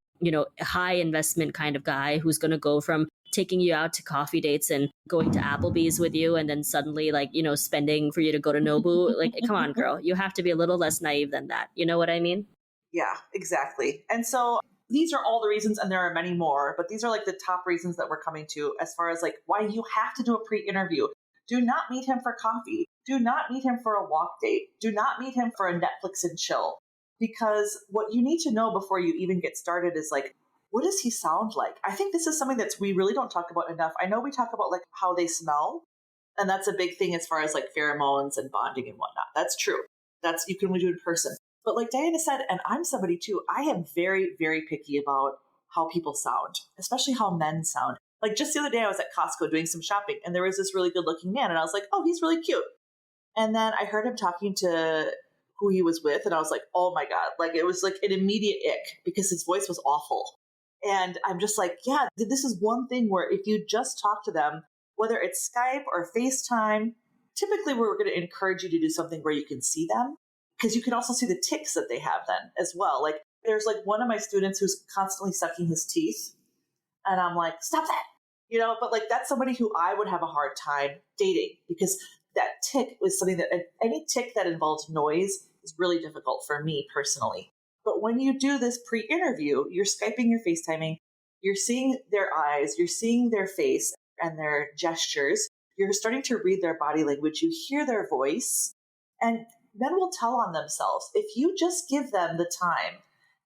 high investment kind of guy who's going to go from taking you out to coffee dates and going to Applebee's with you and then suddenly spending for you to go to Nobu. Like, come on, girl, you have to be a little less naive than that. You know what I mean? Yeah, exactly. And so these are all the reasons, and there are many more, but these are like the top reasons that we're coming to as far as like why you have to do a pre-interview. Do not meet him for coffee. Do not meet him for a walk date. Do not meet him for a Netflix and chill. Because what you need to know before you even get started is like, what does he sound like? I think this is something that we really don't talk about enough. I know we talk about like how they smell, and that's a big thing as far as like pheromones and bonding and whatnot. That's true. You can only do in person. But like Diana said, and I'm somebody too, I am very, very picky about how people sound, especially how men sound. Like just the other day I was at Costco doing some shopping and there was this really good looking man and I was like, oh, he's really cute. And then I heard him talking to who he was with and I was like, oh my God, like it was like an immediate ick because his voice was awful. And I'm just like, yeah, this is one thing where if you just talk to them, whether it's Skype or FaceTime, typically we're going to encourage you to do something where you can see them because you can also see the tics that they have then as well. Like there's like one of my students who's constantly sucking his teeth. And I'm like, stop that, but like that's somebody who I would have a hard time dating because that tic is something that any tic that involves noise is really difficult for me personally. But when you do this pre-interview, you're Skyping, you're FaceTiming, you're seeing their eyes, you're seeing their face and their gestures. You're starting to read their body language. You hear their voice and men will tell on themselves. If you just give them the time,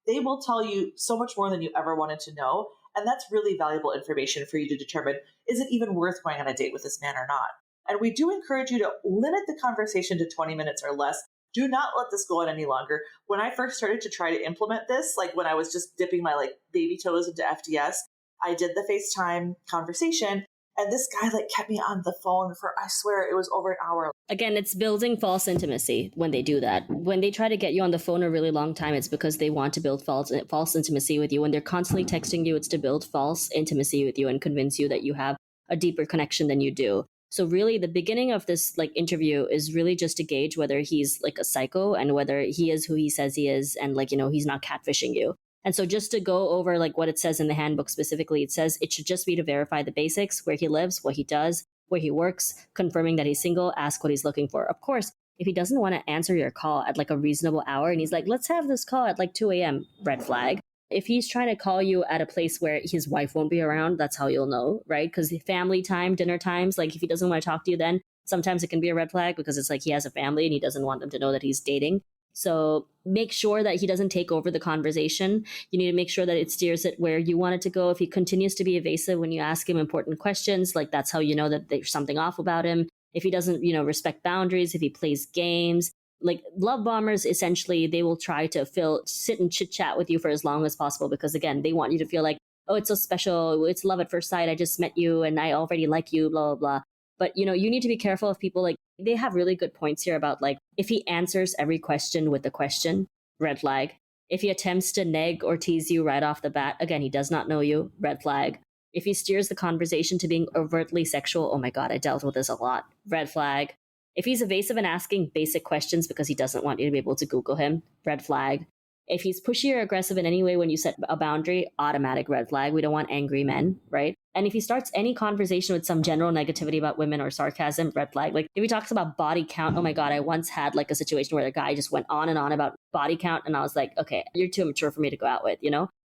they will tell you so much more than you ever wanted to know. And that's really valuable information for you to determine, is it even worth going on a date with this man or not? And we do encourage you to limit the conversation to 20 minutes or less. Do not let this go on any longer. When I first started to try to implement this, like when I was just dipping my like baby toes into FDS, I did the FaceTime conversation and this guy like kept me on the phone for, I swear it was over an hour. Again, it's building false intimacy when they do that. When they try to get you on the phone a really long time, it's because they want to build false intimacy with you. When they're constantly texting you, it's to build false intimacy with you and convince you that you have a deeper connection than you do. So really the beginning of this like interview is really just to gauge whether he's like a psycho and whether he is who he says he is, and like, he's not catfishing you. And so just to go over like what it says in the handbook specifically, it says it should just be to verify the basics: where he lives, what he does, where he works, confirming that he's single, ask what he's looking for. Of course, if he doesn't want to answer your call at like a reasonable hour and he's like, let's have this call at like 2 a.m., red flag. If he's trying to call you at a place where his wife won't be around, that's how you'll know, right? Because family time, dinner times, like if he doesn't want to talk to you then, sometimes it can be a red flag because it's like he has a family and he doesn't want them to know that he's dating. So make sure that he doesn't take over the conversation. You need to make sure that it steers it where you want it to go. If he continues to be evasive when you ask him important questions, like that's how you know that there's something off about him. If he doesn't, respect boundaries, if he plays games, like love bombers, essentially, they will try to sit and chit chat with you for as long as possible because again, they want you to feel like, oh, it's so special. It's love at first sight. I just met you and I already like you, blah, blah, blah. But, you need to be careful of people like they have really good points here about like if he answers every question with a question, red flag. If he attempts to neg or tease you right off the bat, again, he does not know you, red flag. If he steers the conversation to being overtly sexual, oh my God, I dealt with this a lot, red flag. If he's evasive and asking basic questions because he doesn't want you to be able to Google him, red flag. If he's pushy or aggressive in any way when you set a boundary, automatic red flag. We don't want angry men, right? And if he starts any conversation with some general negativity about women or sarcasm, red flag. Like if he talks about body count, oh my God, I once had like a situation where the guy just went on and on about body count. And I was like, okay, you're too mature for me to go out with,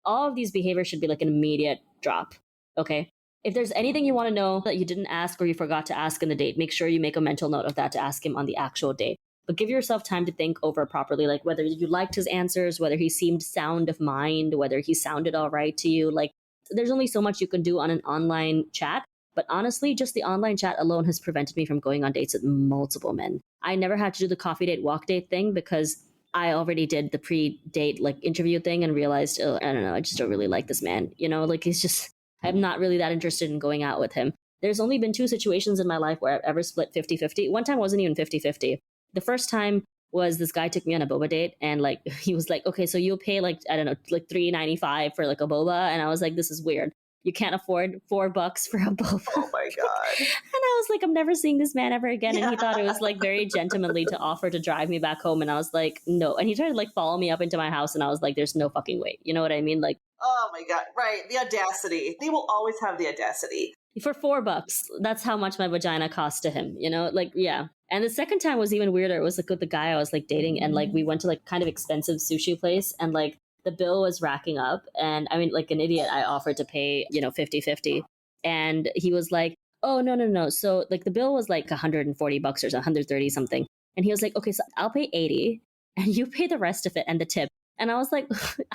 All of these behaviors should be like an immediate drop, okay? If there's anything you want to know that you didn't ask or you forgot to ask in the date, make sure you make a mental note of that to ask him on the actual date. But give yourself time to think over properly, like whether you liked his answers, whether he seemed sound of mind, whether he sounded all right to you. Like there's only so much you can do on an online chat. But honestly, just the online chat alone has prevented me from going on dates with multiple men. I never had to do the coffee date, walk date thing because I already did the pre-date like interview thing and realized, oh, I don't know, I just don't really like this man. Like he's just, I'm not really that interested in going out with him. There's only been 2 situations in my life where I've ever split 50-50. One time wasn't even 50-50. The first time was this guy took me on a boba date and like he was like, okay, so you'll pay like, I don't know, like $3.95 for like a boba. And I was like, this is weird. You can't afford $4 for a boba. Oh my God. And I was like, I'm never seeing this man ever again. And he thought it was like very gentlemanly to offer to drive me back home. And I was like, no. And he tried to like follow me up into my house. And I was like, there's no fucking way. You know what I mean? Like, oh my God. Right. The audacity. They will always have the audacity. For $4, that's how much my vagina cost to him, like, yeah. And the second time was even weirder. It was like with the guy I was like dating, and like we went to like kind of expensive sushi place, and like the bill was racking up. And I mean, like an idiot, I offered to pay, 50-50. And he was like, oh, no. So like the bill was like $140 or 130 something. And he was like, okay, so I'll pay 80 and you pay the rest of it and the tip. And I was like,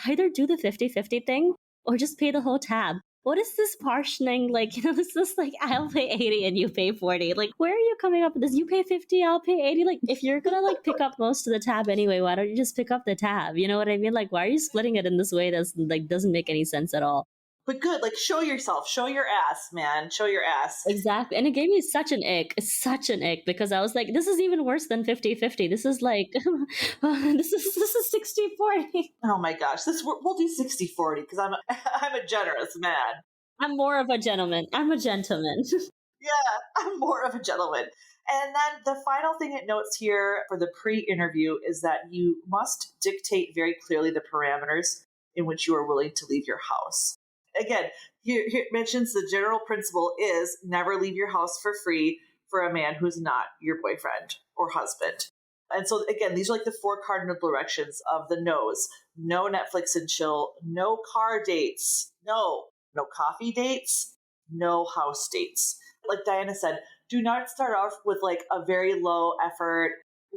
either do the 50-50 thing or just pay the whole tab. What is this partitioning? Like, this is like, I'll pay 80 and you pay 40. Like, where are you coming up with this? You pay 50, I'll pay 80. Like, if you're going to like pick up most of the tab anyway, why don't you just pick up the tab? You know what I mean? Like, why are you splitting it in this way that's like, doesn't make any sense at all? But good, like show yourself, show your ass, man, show your ass. Exactly. And it gave me such an ick. It's such an ick because I was like, this is even worse than 50-50. This is like, this is 60-40. Oh my gosh, we'll do 60-40 because I'm a generous man. I'm more of a gentleman. I'm a gentleman. Yeah, I'm more of a gentleman. And then the final thing it notes here for the pre-interview is that you must dictate very clearly the parameters in which you are willing to leave your house. Again, here it mentions the general principle is never leave your house for free for a man who's not your boyfriend or husband. And so again, these are like the 4 cardinal directions of the no's. No Netflix and chill, no car dates, no coffee dates, no house dates. Like Diana said, do not start off with like a very low effort,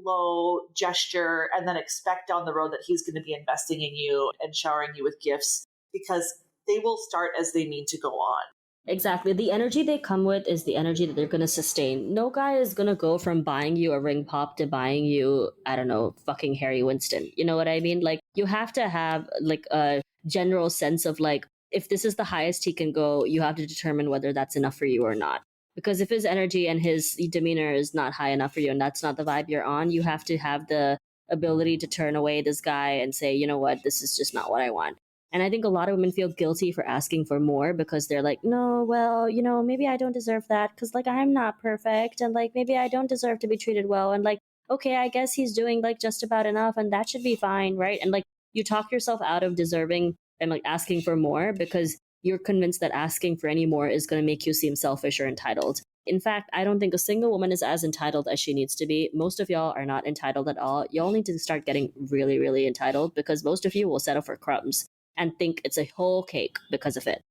low gesture, and then expect down the road that he's going to be investing in you and showering you with gifts, because they will start as they mean to go on. Exactly. The energy they come with is the energy that they're going to sustain. No guy is going to go from buying you a ring pop to buying you, I don't know, fucking Harry Winston. You know what I mean? Like, you have to have like a general sense of like, if this is the highest he can go, you have to determine whether that's enough for you or not. Because if his energy and his demeanor is not high enough for you and that's not the vibe you're on, you have to have the ability to turn away this guy and say, you know what, this is just not what I want. And I think a lot of women feel guilty for asking for more because they're like, no, well, maybe I don't deserve that because, like, I'm not perfect. And, like, maybe I don't deserve to be treated well. And, like, okay, I guess he's doing, like, just about enough and that should be fine. Right. And, like, you talk yourself out of deserving and, like, asking for more because you're convinced that asking for any more is going to make you seem selfish or entitled. In fact, I don't think a single woman is as entitled as she needs to be. Most of y'all are not entitled at all. Y'all need to start getting really, really entitled because most of you will settle for crumbs and think it's a whole cake because of it.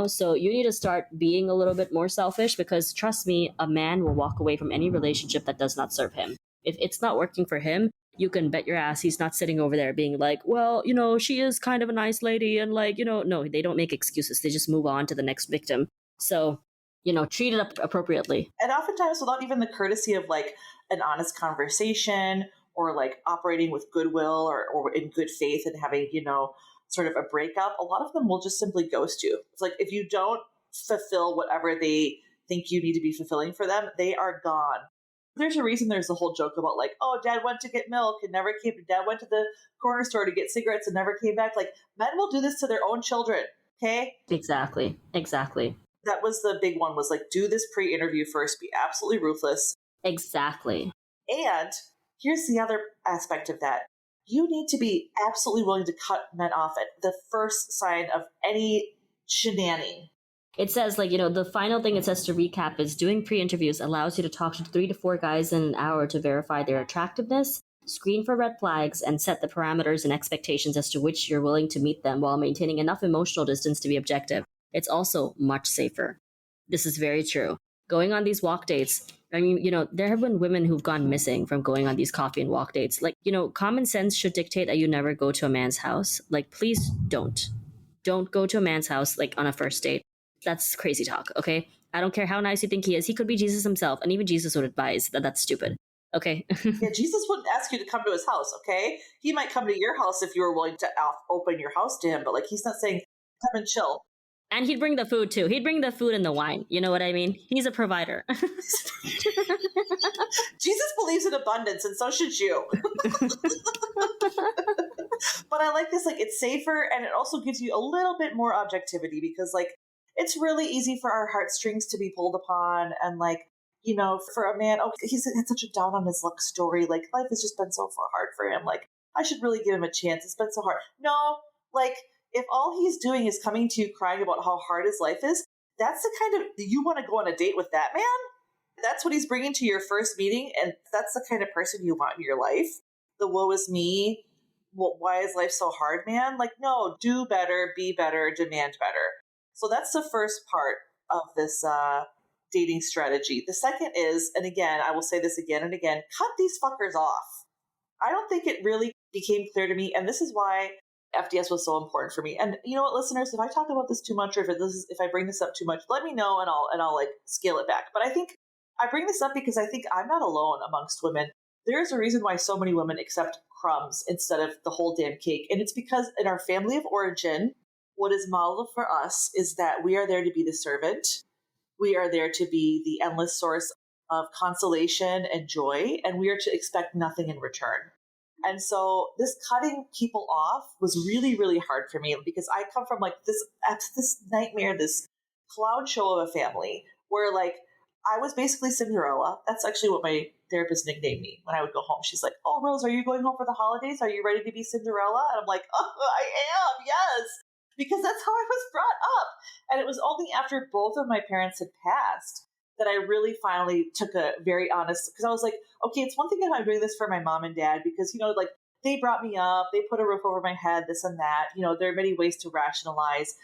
So you need to start being a little bit more selfish because trust me, a man will walk away from any relationship that does not serve him. If it's not working for him, you can bet your ass he's not sitting over there being like, well, she is kind of a nice lady. And, like, no, they don't make excuses. They just move on to the next victim. So, treat it up appropriately. And oftentimes without even the courtesy of like an honest conversation or like operating with goodwill or in good faith and having, sort of a breakup, a lot of them will just simply ghost you. It's like if you don't fulfill whatever they think you need to be fulfilling for them, they are gone. There's a reason there's a whole joke about like, oh, dad went to get milk and never came. Dad went to the corner store to get cigarettes and never came back. Like, men will do this to their own children. Okay. Exactly. That was the big one, was like, do this pre-interview first, be absolutely ruthless. Exactly. And here's the other aspect of that. You need to be absolutely willing to cut men off at the first sign of any shenanigan. It says, like, the final thing it says to recap is doing pre-interviews allows you to talk to 3 to 4 guys in an hour to verify their attractiveness, screen for red flags, and set the parameters and expectations as to which you're willing to meet them while maintaining enough emotional distance to be objective. It's also much safer. This is very true. Going on these walk dates, I mean, there have been women who've gone missing from going on these coffee and walk dates. Like, common sense should dictate that you never go to a man's house. Like, please don't. Don't go to a man's house, like, on a first date. That's crazy talk, okay? I don't care how nice you think he is. He could be Jesus himself, and even Jesus would advise that that's stupid. Okay? Yeah, Jesus wouldn't ask you to come to his house, okay? He might come to your house if you were willing to open your house to him, but like he's not saying come and chill. And he'd bring the food too. He'd bring the food and the wine. You know what I mean? He's a provider. Jesus believes in abundance, and so should you. But I like this, like, it's safer, and it also gives you a little bit more objectivity because, like, it's really easy for our heartstrings to be pulled upon, and, like, for a man, oh, he's had such a down on his luck story. Like, life has just been so hard for him. Like, I should really give him a chance. It's been so hard. No, like, if all he's doing is coming to you crying about how hard his life is, that's the kind of, you want to go on a date with that man? That's what he's bringing to your first meeting, and that's the kind of person you want in your life. The woe is me, why is life so hard, man? Like, no, do better, be better, demand better. So that's the first part of this dating strategy. The second is, and again, I will say this again and again, cut these fuckers off. I don't think it really became clear to me, and this is why FDS was so important for me. And you know what, listeners, if I talk about this too much, or if I bring this up too much, let me know and I'll like scale it back. But I think I bring this up because I think I'm not alone amongst women. There's a reason why so many women accept crumbs instead of the whole damn cake. And it's because in our family of origin, what is modeled for us is that we are there to be the servant. We are there to be the endless source of consolation and joy, and we are to expect nothing in return. And so this cutting people off was really, really hard for me because I come from like this nightmare, this clown show of a family where like I was basically Cinderella. That's actually what my therapist nicknamed me when I would go home. She's like, "Oh, Rose, are you going home for the holidays? Are you ready to be Cinderella?" And I'm like, "Oh, I am, yes." Because that's how I was brought up. And it was only after both of my parents had passed that I really finally took a very honest, because I was like, okay, it's one thing if I'm doing this for my mom and dad, because, like they brought me up, they put a roof over my head, this and that. There are many ways to rationalize,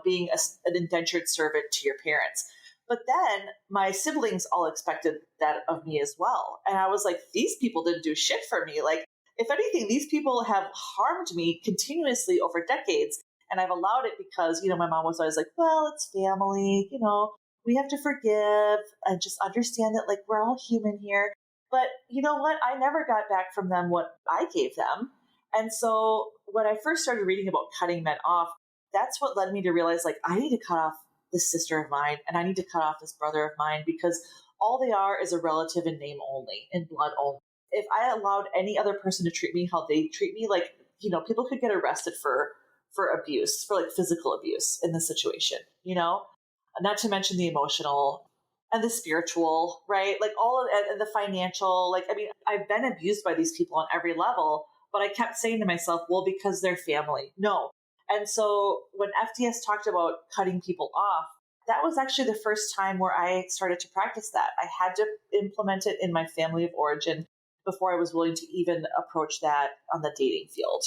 being an indentured servant to your parents. But then my siblings all expected that of me as well. And I was like, these people didn't do shit for me. Like, if anything, these people have harmed me continuously over decades. And I've allowed it because, my mom was always like, well, it's family, we have to forgive and just understand that, like, we're all human here. But you know what? I never got back from them what I gave them. And so when I first started reading about cutting men off, that's what led me to realize, like, I need to cut off this sister of mine and I need to cut off this brother of mine because all they are is a relative in name only, in blood only. If I allowed any other person to treat me how they treat me, like, people could get arrested for for abuse, for like physical abuse in the situation, not to mention the emotional and the spiritual, right? Like all of and the financial, like, I mean, I've been abused by these people on every level, but I kept saying to myself, well, because they're family. No. And so when FDS talked about cutting people off, that was actually the first time where I started to practice that. I had to implement it in my family of origin before I was willing to even approach that on the dating field.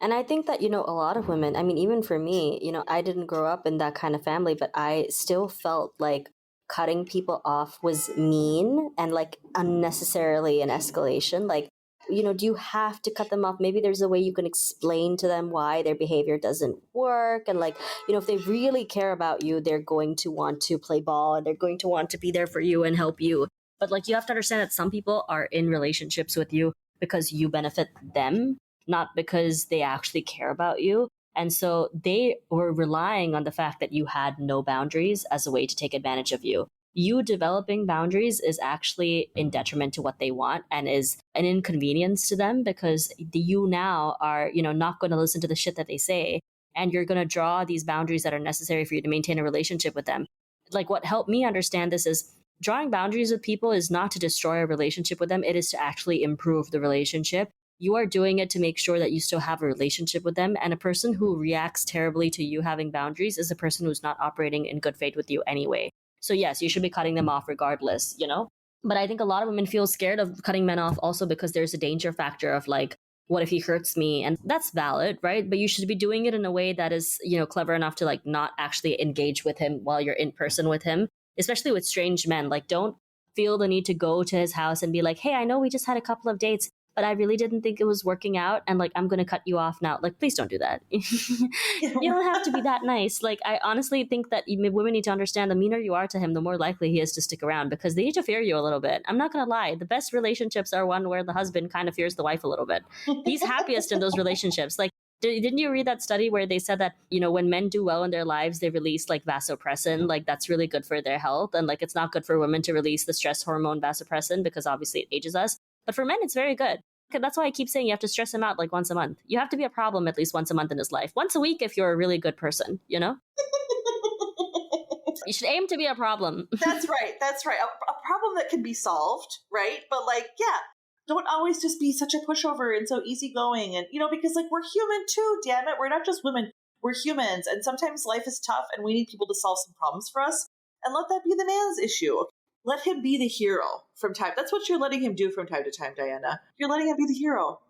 And I think that, a lot of women, I mean, even for me, I didn't grow up in that kind of family, but I still felt like cutting people off was mean and like unnecessarily an escalation. Like, do you have to cut them off? Maybe there's a way you can explain to them why their behavior doesn't work. And like, if they really care about you, they're going to want to play ball and they're going to want to be there for you and help you. But like, you have to understand that some people are in relationships with you because you benefit them, not because they actually care about you. And so they were relying on the fact that you had no boundaries as a way to take advantage of you. You developing boundaries is actually in detriment to what they want and is an inconvenience to them because you now are, not going to listen to the shit that they say. And you're going to draw these boundaries that are necessary for you to maintain a relationship with them. Like what helped me understand this is drawing boundaries with people is not to destroy a relationship with them. It is to actually improve the relationship. You are doing it to make sure that you still have a relationship with them. And a person who reacts terribly to you having boundaries is a person who's not operating in good faith with you anyway. So yes, you should be cutting them off regardless, But I think a lot of women feel scared of cutting men off also because there's a danger factor of like, what if he hurts me? And that's valid, right? But you should be doing it in a way that is, clever enough to like not actually engage with him while you're in person with him, especially with strange men. Like don't feel the need to go to his house and be like, hey, I know we just had a couple of dates, but I really didn't think it was working out. And like, I'm going to cut you off now. Like, please don't do that. You don't have to be that nice. Like, I honestly think that women need to understand the meaner you are to him, the more likely he is to stick around because they need to fear you a little bit. I'm not going to lie. The best relationships are one where the husband kind of fears the wife a little bit. He's happiest in those relationships. Like, didn't you read that study where they said that, when men do well in their lives, they release like vasopressin, like that's really good for their health. And like, it's not good for women to release the stress hormone vasopressin because obviously it ages us. But for men, it's very good. That's why I keep saying you have to stress him out like once a month. You have to be a problem at least once a month in his life. Once a week if you're a really good person, You should aim to be a problem. That's right. A problem that can be solved, right? But like, yeah, don't always just be such a pushover and so easygoing. And, because like we're human too, damn it. We're not just women. We're humans. And sometimes life is tough and we need people to solve some problems for us. And let that be the man's issue. Let him be the hero from time. That's what you're letting him do from time to time, Diana. You're letting him be the hero.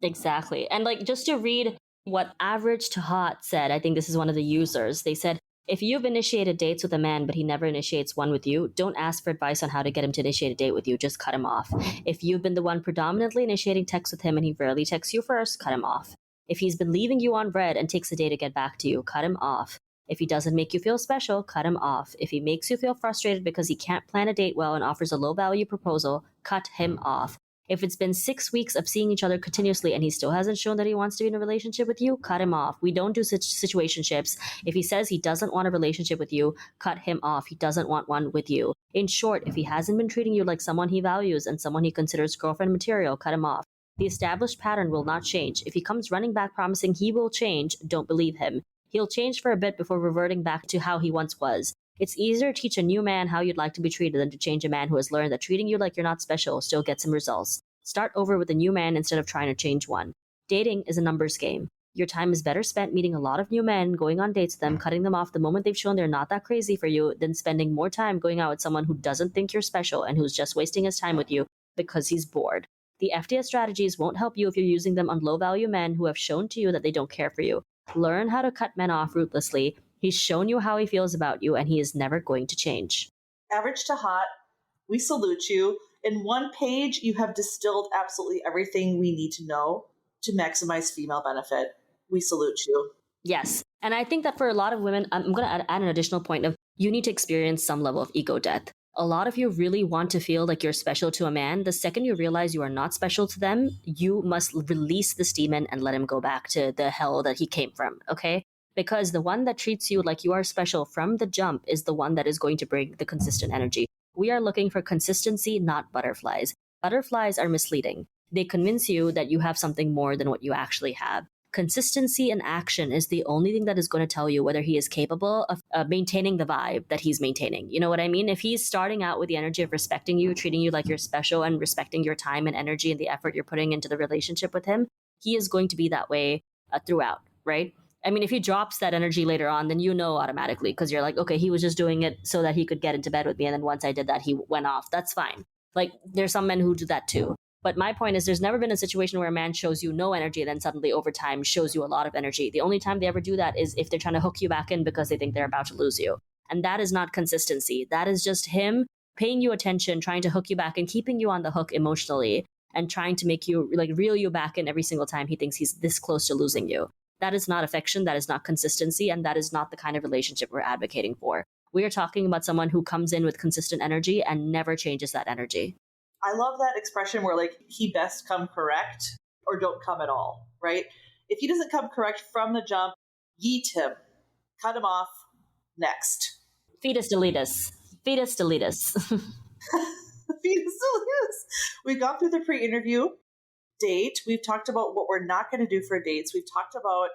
Exactly. And like, just to read what Average to Hot said, I think this is one of the users. They said, if you've initiated dates with a man, but he never initiates one with you, don't ask for advice on how to get him to initiate a date with you. Just cut him off. If you've been the one predominantly initiating texts with him and he rarely texts you first, cut him off. If he's been leaving you on red and takes a day to get back to you, cut him off. If he doesn't make you feel special, cut him off. If he makes you feel frustrated because he can't plan a date well and offers a low-value proposal, cut him off. If it's been 6 weeks of seeing each other continuously and he still hasn't shown that he wants to be in a relationship with you, cut him off. We don't do situationships. If he says he doesn't want a relationship with you, cut him off. He doesn't want one with you. In short, if he hasn't been treating you like someone he values and someone he considers girlfriend material, cut him off. The established pattern will not change. If he comes running back promising he will change, don't believe him. He'll change for a bit before reverting back to how he once was. It's easier to teach a new man how you'd like to be treated than to change a man who has learned that treating you like you're not special still gets him results. Start over with a new man instead of trying to change one. Dating is a numbers game. Your time is better spent meeting a lot of new men, going on dates with them, cutting them off the moment they've shown they're not that crazy for you, than spending more time going out with someone who doesn't think you're special and who's just wasting his time with you because he's bored. The FDS strategies won't help you if you're using them on low-value men who have shown to you that they don't care for you. Learn how to cut men off ruthlessly. He's shown you how he feels about you, and he is never going to change. Average to Hot, we salute you. In one page, you have distilled absolutely everything we need to know to maximize female benefit. We salute you. Yes. And I think that for a lot of women, I'm going to add an additional point of you need to experience some level of ego death. A lot of you really want to feel like you're special to a man. The second you realize you are not special to them, you must release this demon and let him go back to the hell that he came from, okay? Because the one that treats you like you are special from the jump is the one that is going to bring the consistent energy. We are looking for consistency, not butterflies. Butterflies are misleading. They convince you that you have something more than what you actually have. Consistency in action is the only thing that is going to tell you whether he is capable of maintaining the vibe that he's maintaining. You know what I mean? If he's starting out with the energy of respecting you, treating you like you're special, and respecting your time and energy and the effort you're putting into the relationship with him, he is going to be that way throughout, right? I mean, if he drops that energy later on, then you know automatically because you're like, okay, he was just doing it so that he could get into bed with me. And then once I did that, he went off. That's fine. Like, there's some men who do that too. But my point is, there's never been a situation where a man shows you no energy and then suddenly over time shows you a lot of energy. The only time they ever do that is if they're trying to hook you back in because they think they're about to lose you. And that is not consistency. That is just him paying you attention, trying to hook you back and keeping you on the hook emotionally and trying to make you like reel you back in every single time he thinks he's this close to losing you. That is not affection. That is not consistency. And that is not the kind of relationship we're advocating for. We are talking about someone who comes in with consistent energy and never changes that energy. I love that expression where like he best come correct or don't come at all, right? If he doesn't come correct from the jump, yeet him, cut him off, next. Fetus deletus. Fetus deletus. Fetus deletus. We've gone through the pre-interview date. We've talked about what we're not going to do for dates. We've talked about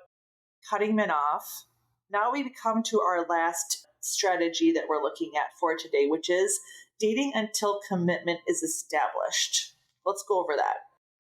cutting men off. Now we come to our last strategy that we're looking at for today, which is dating until commitment is established. Let's go over that.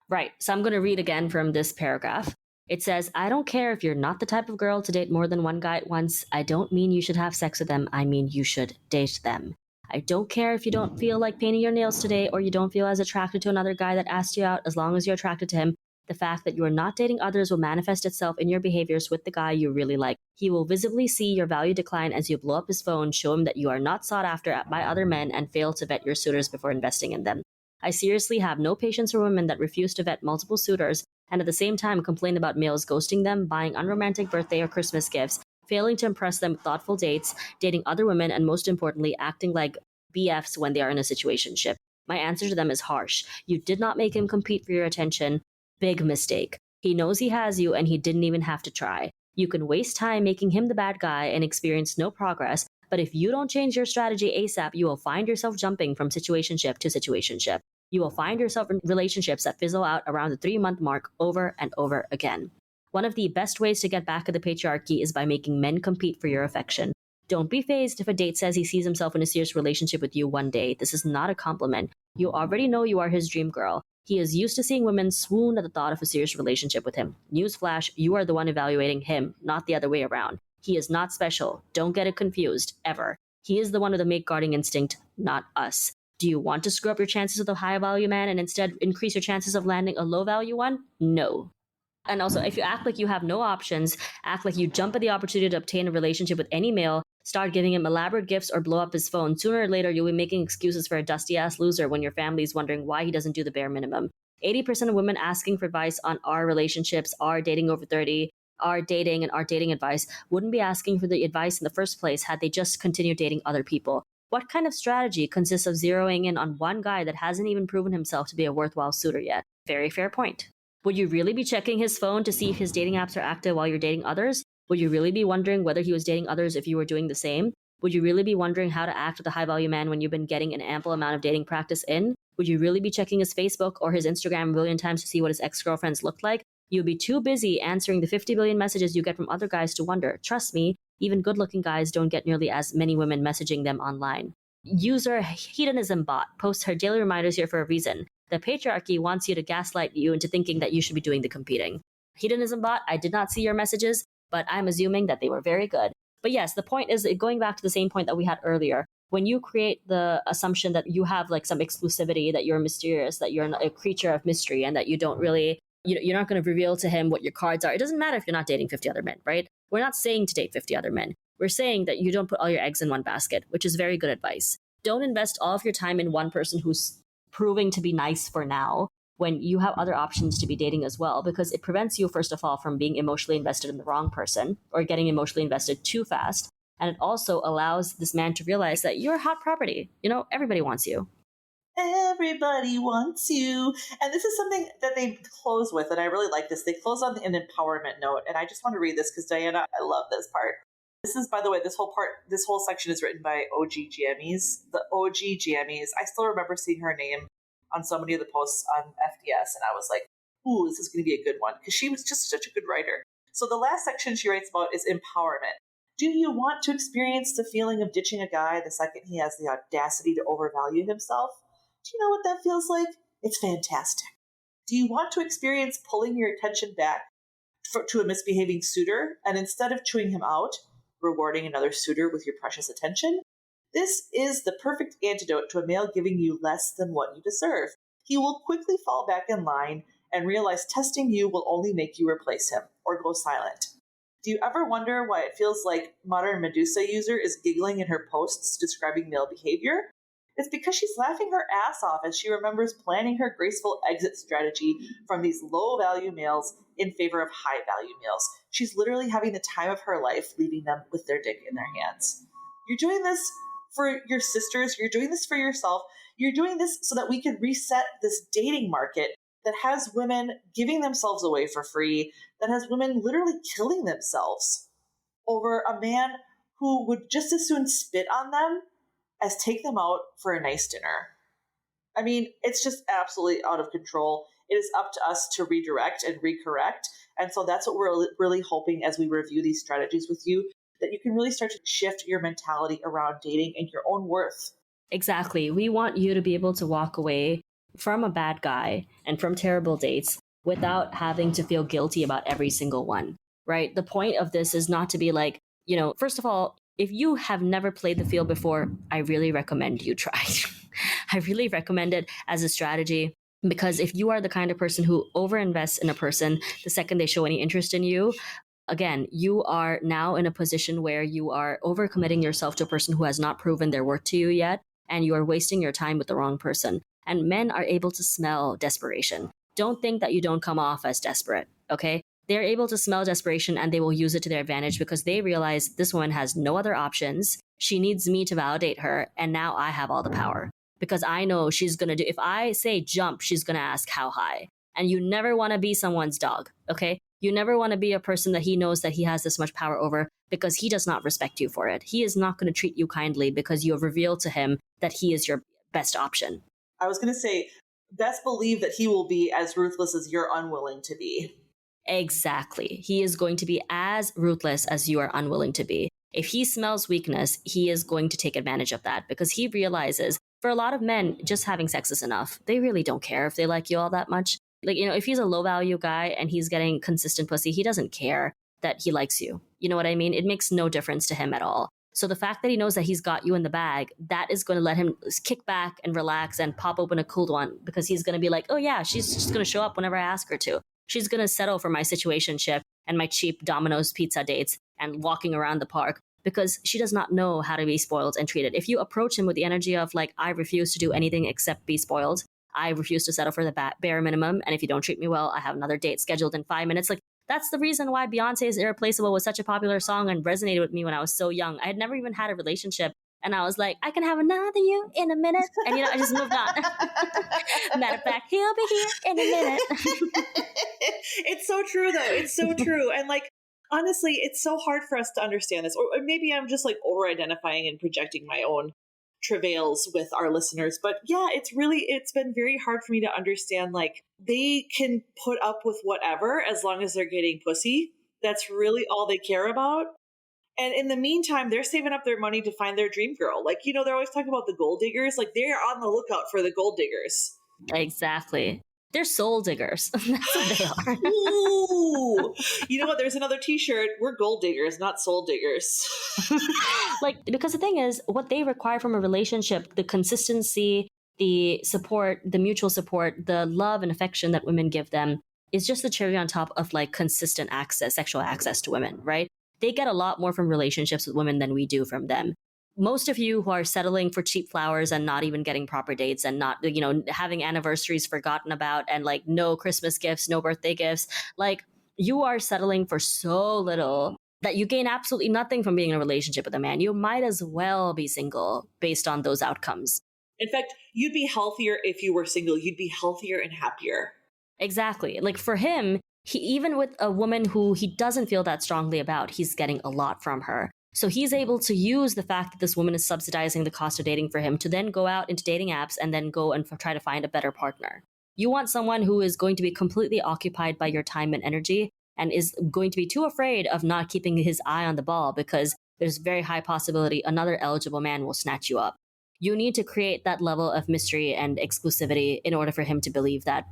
Right. So I'm going to read again from this paragraph. It says, I don't care if you're not the type of girl to date more than one guy at once. I don't mean you should have sex with them. I mean you should date them. I don't care if you don't feel like painting your nails today or you don't feel as attracted to another guy that asked you out as long as you're attracted to him. The fact that you are not dating others will manifest itself in your behaviors with the guy you really like. He will visibly see your value decline as you blow up his phone, show him that you are not sought after by other men, and fail to vet your suitors before investing in them. I seriously have no patience for women that refuse to vet multiple suitors and at the same time complain about males ghosting them, buying unromantic birthday or Christmas gifts, failing to impress them with thoughtful dates, dating other women, and most importantly, acting like BFs when they are in a situationship. My answer to them is harsh. You did not make him compete for your attention. Big mistake. He knows he has you and he didn't even have to try. You can waste time making him the bad guy and experience no progress, but if you don't change your strategy ASAP, you will find yourself jumping from situationship to situationship. You will find yourself in relationships that fizzle out around the 3-month mark over and over again. One of the best ways to get back at the patriarchy is by making men compete for your affection. Don't be fazed if a date says he sees himself in a serious relationship with you one day. This is not a compliment. You already know you are his dream girl. He is used to seeing women swoon at the thought of a serious relationship with him. Newsflash, you are the one evaluating him, not the other way around. He is not special. Don't get it confused, ever. He is the one with the mate guarding instinct, not us. Do you want to screw up your chances with a high value man and instead increase your chances of landing a low value one? No. And also, if you act like you have no options, act like you jump at the opportunity to obtain a relationship with any male, start giving him elaborate gifts or blow up his phone, sooner or later you'll be making excuses for a dusty-ass loser when your family is wondering why he doesn't do the bare minimum. 80% of women asking for advice on our relationships, our dating over 30, our dating and our dating advice wouldn't be asking for the advice in the first place had they just continued dating other people. What kind of strategy consists of zeroing in on one guy that hasn't even proven himself to be a worthwhile suitor yet? Very fair point. Would you really be checking his phone to see if his dating apps are active while you're dating others? Would you really be wondering whether he was dating others if you were doing the same? Would you really be wondering how to act with a high-value man when you've been getting an ample amount of dating practice in? Would you really be checking his Facebook or his Instagram a billion times to see what his ex-girlfriends look like? You'd be too busy answering the 50 billion messages you get from other guys to wonder. Trust me, even good-looking guys don't get nearly as many women messaging them online. User Hedonism Bot posts her daily reminders here for a reason. The patriarchy wants you to gaslight you into thinking that you should be doing the competing. Hedonism Bot, I did not see your messages, but I'm assuming that they were very good. But yes, the point is, going back to the same point that we had earlier, when you create the assumption that you have like some exclusivity, that you're mysterious, that you're a creature of mystery, and that you don't really, you're not going to reveal to him what your cards are. It doesn't matter if you're not dating 50 other men, right? We're not saying to date 50 other men. We're saying that you don't put all your eggs in one basket, which is very good advice. Don't invest all of your time in one person who's proving to be nice for now when you have other options to be dating as well, because it prevents you, first of all, from being emotionally invested in the wrong person or getting emotionally invested too fast. And it also allows this man to realize that you're a hot property. Everybody wants you. Everybody wants you. And this is something that they close with, and I really like this. They close on an empowerment note, and I just want to read this because, Diana, I love this part. This is, by the way, this whole section is written by OG Jammies. The OG Jammies. I still remember seeing her name on so many of the posts on FDS, and I was like, ooh, this is going to be a good one, because she was just such a good writer. So the last section she writes about is empowerment. Do you want to experience the feeling of ditching a guy the second he has the audacity to overvalue himself? Do you know what that feels like? It's fantastic. Do you want to experience pulling your attention back to a misbehaving suitor and instead of chewing him out, rewarding another suitor with your precious attention? This is the perfect antidote to a male giving you less than what you deserve. He will quickly fall back in line and realize testing you will only make you replace him or go silent. Do you ever wonder why it feels like modern Medusa user is giggling in her posts describing male behavior? It's because she's laughing her ass off as she remembers planning her graceful exit strategy from these low-value males in favor of high-value males. She's literally having the time of her life, leaving them with their dick in their hands. You're doing this for your sisters. You're doing this for yourself. You're doing this so that we can reset this dating market that has women giving themselves away for free, that has women literally killing themselves over a man who would just as soon spit on them as take them out for a nice dinner. I mean, it's just absolutely out of control. It is up to us to redirect and recorrect. And so that's what we're really hoping as we review these strategies with you, that you can really start to shift your mentality around dating and your own worth. Exactly. We want you to be able to walk away from a bad guy and from terrible dates without having to feel guilty about every single one, right? The point of this is not to be like, first of all, if you have never played the field before, I really recommend you try. I really recommend it as a strategy, because if you are the kind of person who overinvests in a person the second they show any interest in you, again, you are now in a position where you are overcommitting yourself to a person who has not proven their worth to you yet, and you are wasting your time with the wrong person. And men are able to smell desperation. Don't think that you don't come off as desperate, okay? They're able to smell desperation and they will use it to their advantage because they realize this woman has no other options. She needs me to validate her, and now I have all the power. Because I know she's going to do, if I say jump, she's going to ask how high. And you never want to be someone's dog, okay? You never want to be a person that he knows that he has this much power over, because he does not respect you for it. He is not going to treat you kindly because you have revealed to him that he is your best option. I was going to say, best believe that he will be as ruthless as you're unwilling to be. Exactly. He is going to be as ruthless as you are unwilling to be. If he smells weakness, he is going to take advantage of that, because he realizes for a lot of men, just having sex is enough. They really don't care if they like you all that much. Like, if he's a low value guy and he's getting consistent pussy, he doesn't care that he likes you. You know what I mean? It makes no difference to him at all. So the fact that he knows that he's got you in the bag, that is going to let him kick back and relax and pop open a cold one, because he's going to be like, oh yeah, she's just going to show up whenever I ask her to. She's going to settle for my situationship and my cheap Domino's pizza dates and walking around the park, because she does not know how to be spoiled and treated. If you approach him with the energy of like, I refuse to do anything except be spoiled, I refuse to settle for the bare minimum, and if you don't treat me well, I have another date scheduled in 5 minutes. Like, that's the reason why Beyonce's Irreplaceable was such a popular song and resonated with me when I was so young. I had never even had a relationship, and I was like, I can have another you in a minute. And, I just moved on. Matter of fact, he'll be here in a minute. It's so true, though. It's so true. And, like, honestly, it's so hard for us to understand this. Or maybe I'm just, like, over-identifying and projecting my own travails with our listeners. But yeah, it's been very hard for me to understand, like, they can put up with whatever as long as they're getting pussy. That's really all they care about. And in the meantime, they're saving up their money to find their dream girl. Like, they're always talking about the gold diggers. Like, they're on the lookout for the gold diggers. Exactly. They're soul diggers. That's what they are. Ooh. You know what? There's another t-shirt. We're gold diggers, not soul diggers. Because the thing is, what they require from a relationship, the consistency, the support, the mutual support, the love and affection that women give them is just the cherry on top of like consistent access, sexual access to women, right? They get a lot more from relationships with women than we do from them. Most of you who are settling for cheap flowers and not even getting proper dates and not, having anniversaries forgotten about and like no Christmas gifts, no birthday gifts, like you are settling for so little that you gain absolutely nothing from being in a relationship with a man. You might as well be single based on those outcomes. In fact, you'd be healthier if you were single. You'd be healthier and happier. Exactly. Like for him, even with a woman who he doesn't feel that strongly about, he's getting a lot from her. So he's able to use the fact that this woman is subsidizing the cost of dating for him to then go out into dating apps and then go and try to find a better partner. You want someone who is going to be completely occupied by your time and energy and is going to be too afraid of not keeping his eye on the ball because there's very high possibility another eligible man will snatch you up. You need to create that level of mystery and exclusivity in order for him to believe that,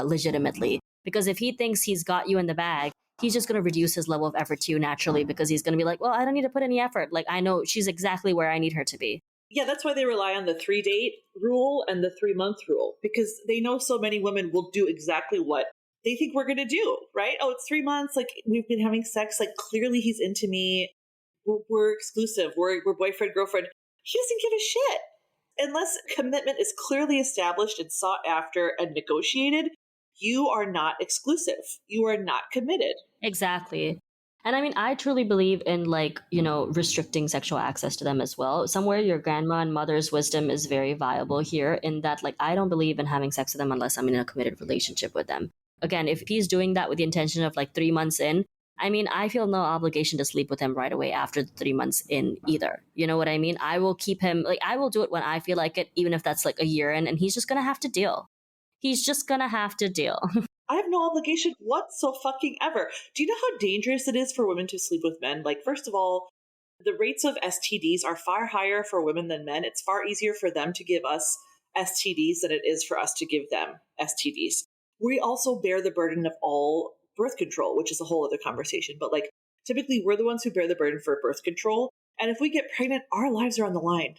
legitimately. Because if he thinks he's got you in the bag, he's just going to reduce his level of effort to you naturally because he's going to be like, well, I don't need to put any effort. Like, I know she's exactly where I need her to be. Yeah, that's why they rely on the 3-date rule and the 3-month rule, because they know so many women will do exactly what they think we're going to do, right? Oh, it's 3 months. Like, we've been having sex. Like, clearly he's into me. We're exclusive. We're boyfriend, girlfriend. He doesn't give a shit. Unless commitment is clearly established and sought after and negotiated, you are not exclusive. You are not committed. Exactly. And I mean, I truly believe in restricting sexual access to them as well. Somewhere your grandma and mother's wisdom is very viable here in that, like, I don't believe in having sex with them unless I'm in a committed relationship with them. Again, if he's doing that with the intention of like 3 months in, I mean, I feel no obligation to sleep with him right away after the 3 months in either. You know what I mean? I will keep him, like, I will do it when I feel like it, even if that's like a year in, and he's just going to have to deal. He's just going to have to deal. I have no obligation whatsoever. Do you know how dangerous it is for women to sleep with men? Like, first of all, the rates of STDs are far higher for women than men. It's far easier for them to give us STDs than it is for us to give them STDs. We also bear the burden of all birth control, which is a whole other conversation. But like, typically we're the ones who bear the burden for birth control. And if we get pregnant, our lives are on the line.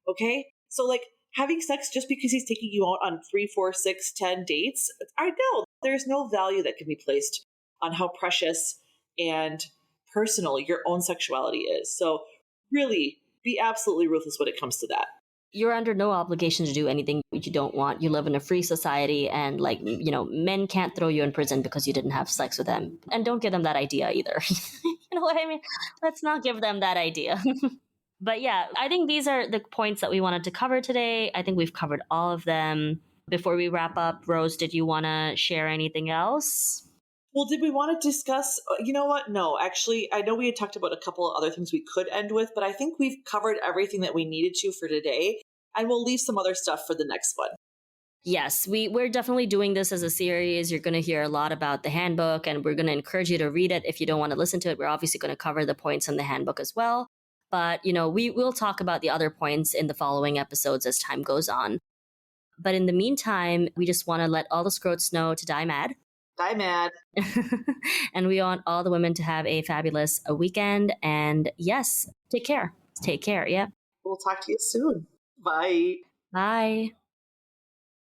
Okay? So like, having sex just because he's taking you out on 3, 4, 6, 10 dates, I know there's no value that can be placed on how precious and personal your own sexuality is. So really be absolutely ruthless when it comes to that. You're under no obligation to do anything you don't want. You live in a free society, and men can't throw you in prison because you didn't have sex with them. And don't give them that idea either. You know what I mean? Let's not give them that idea. But yeah, I think these are the points that we wanted to cover today. I think we've covered all of them. Before we wrap up, Rose, did you want to share anything else? Well, did we want to discuss, you know what? No, actually, I know we had talked about a couple of other things we could end with, but I think we've covered everything that we needed to for today, and we'll leave some other stuff for the next one. Yes, we're definitely doing this as a series. You're going to hear a lot about the handbook, and we're going to encourage you to read it. If you don't want to listen to it, we're obviously going to cover the points in the handbook as well. But, we will talk about the other points in the following episodes as time goes on. But in the meantime, we just want to let all the scrotes know to die mad. Die mad. And we want all the women to have a fabulous weekend. And yes, take care. Take care. Yeah. We'll talk to you soon. Bye. Bye.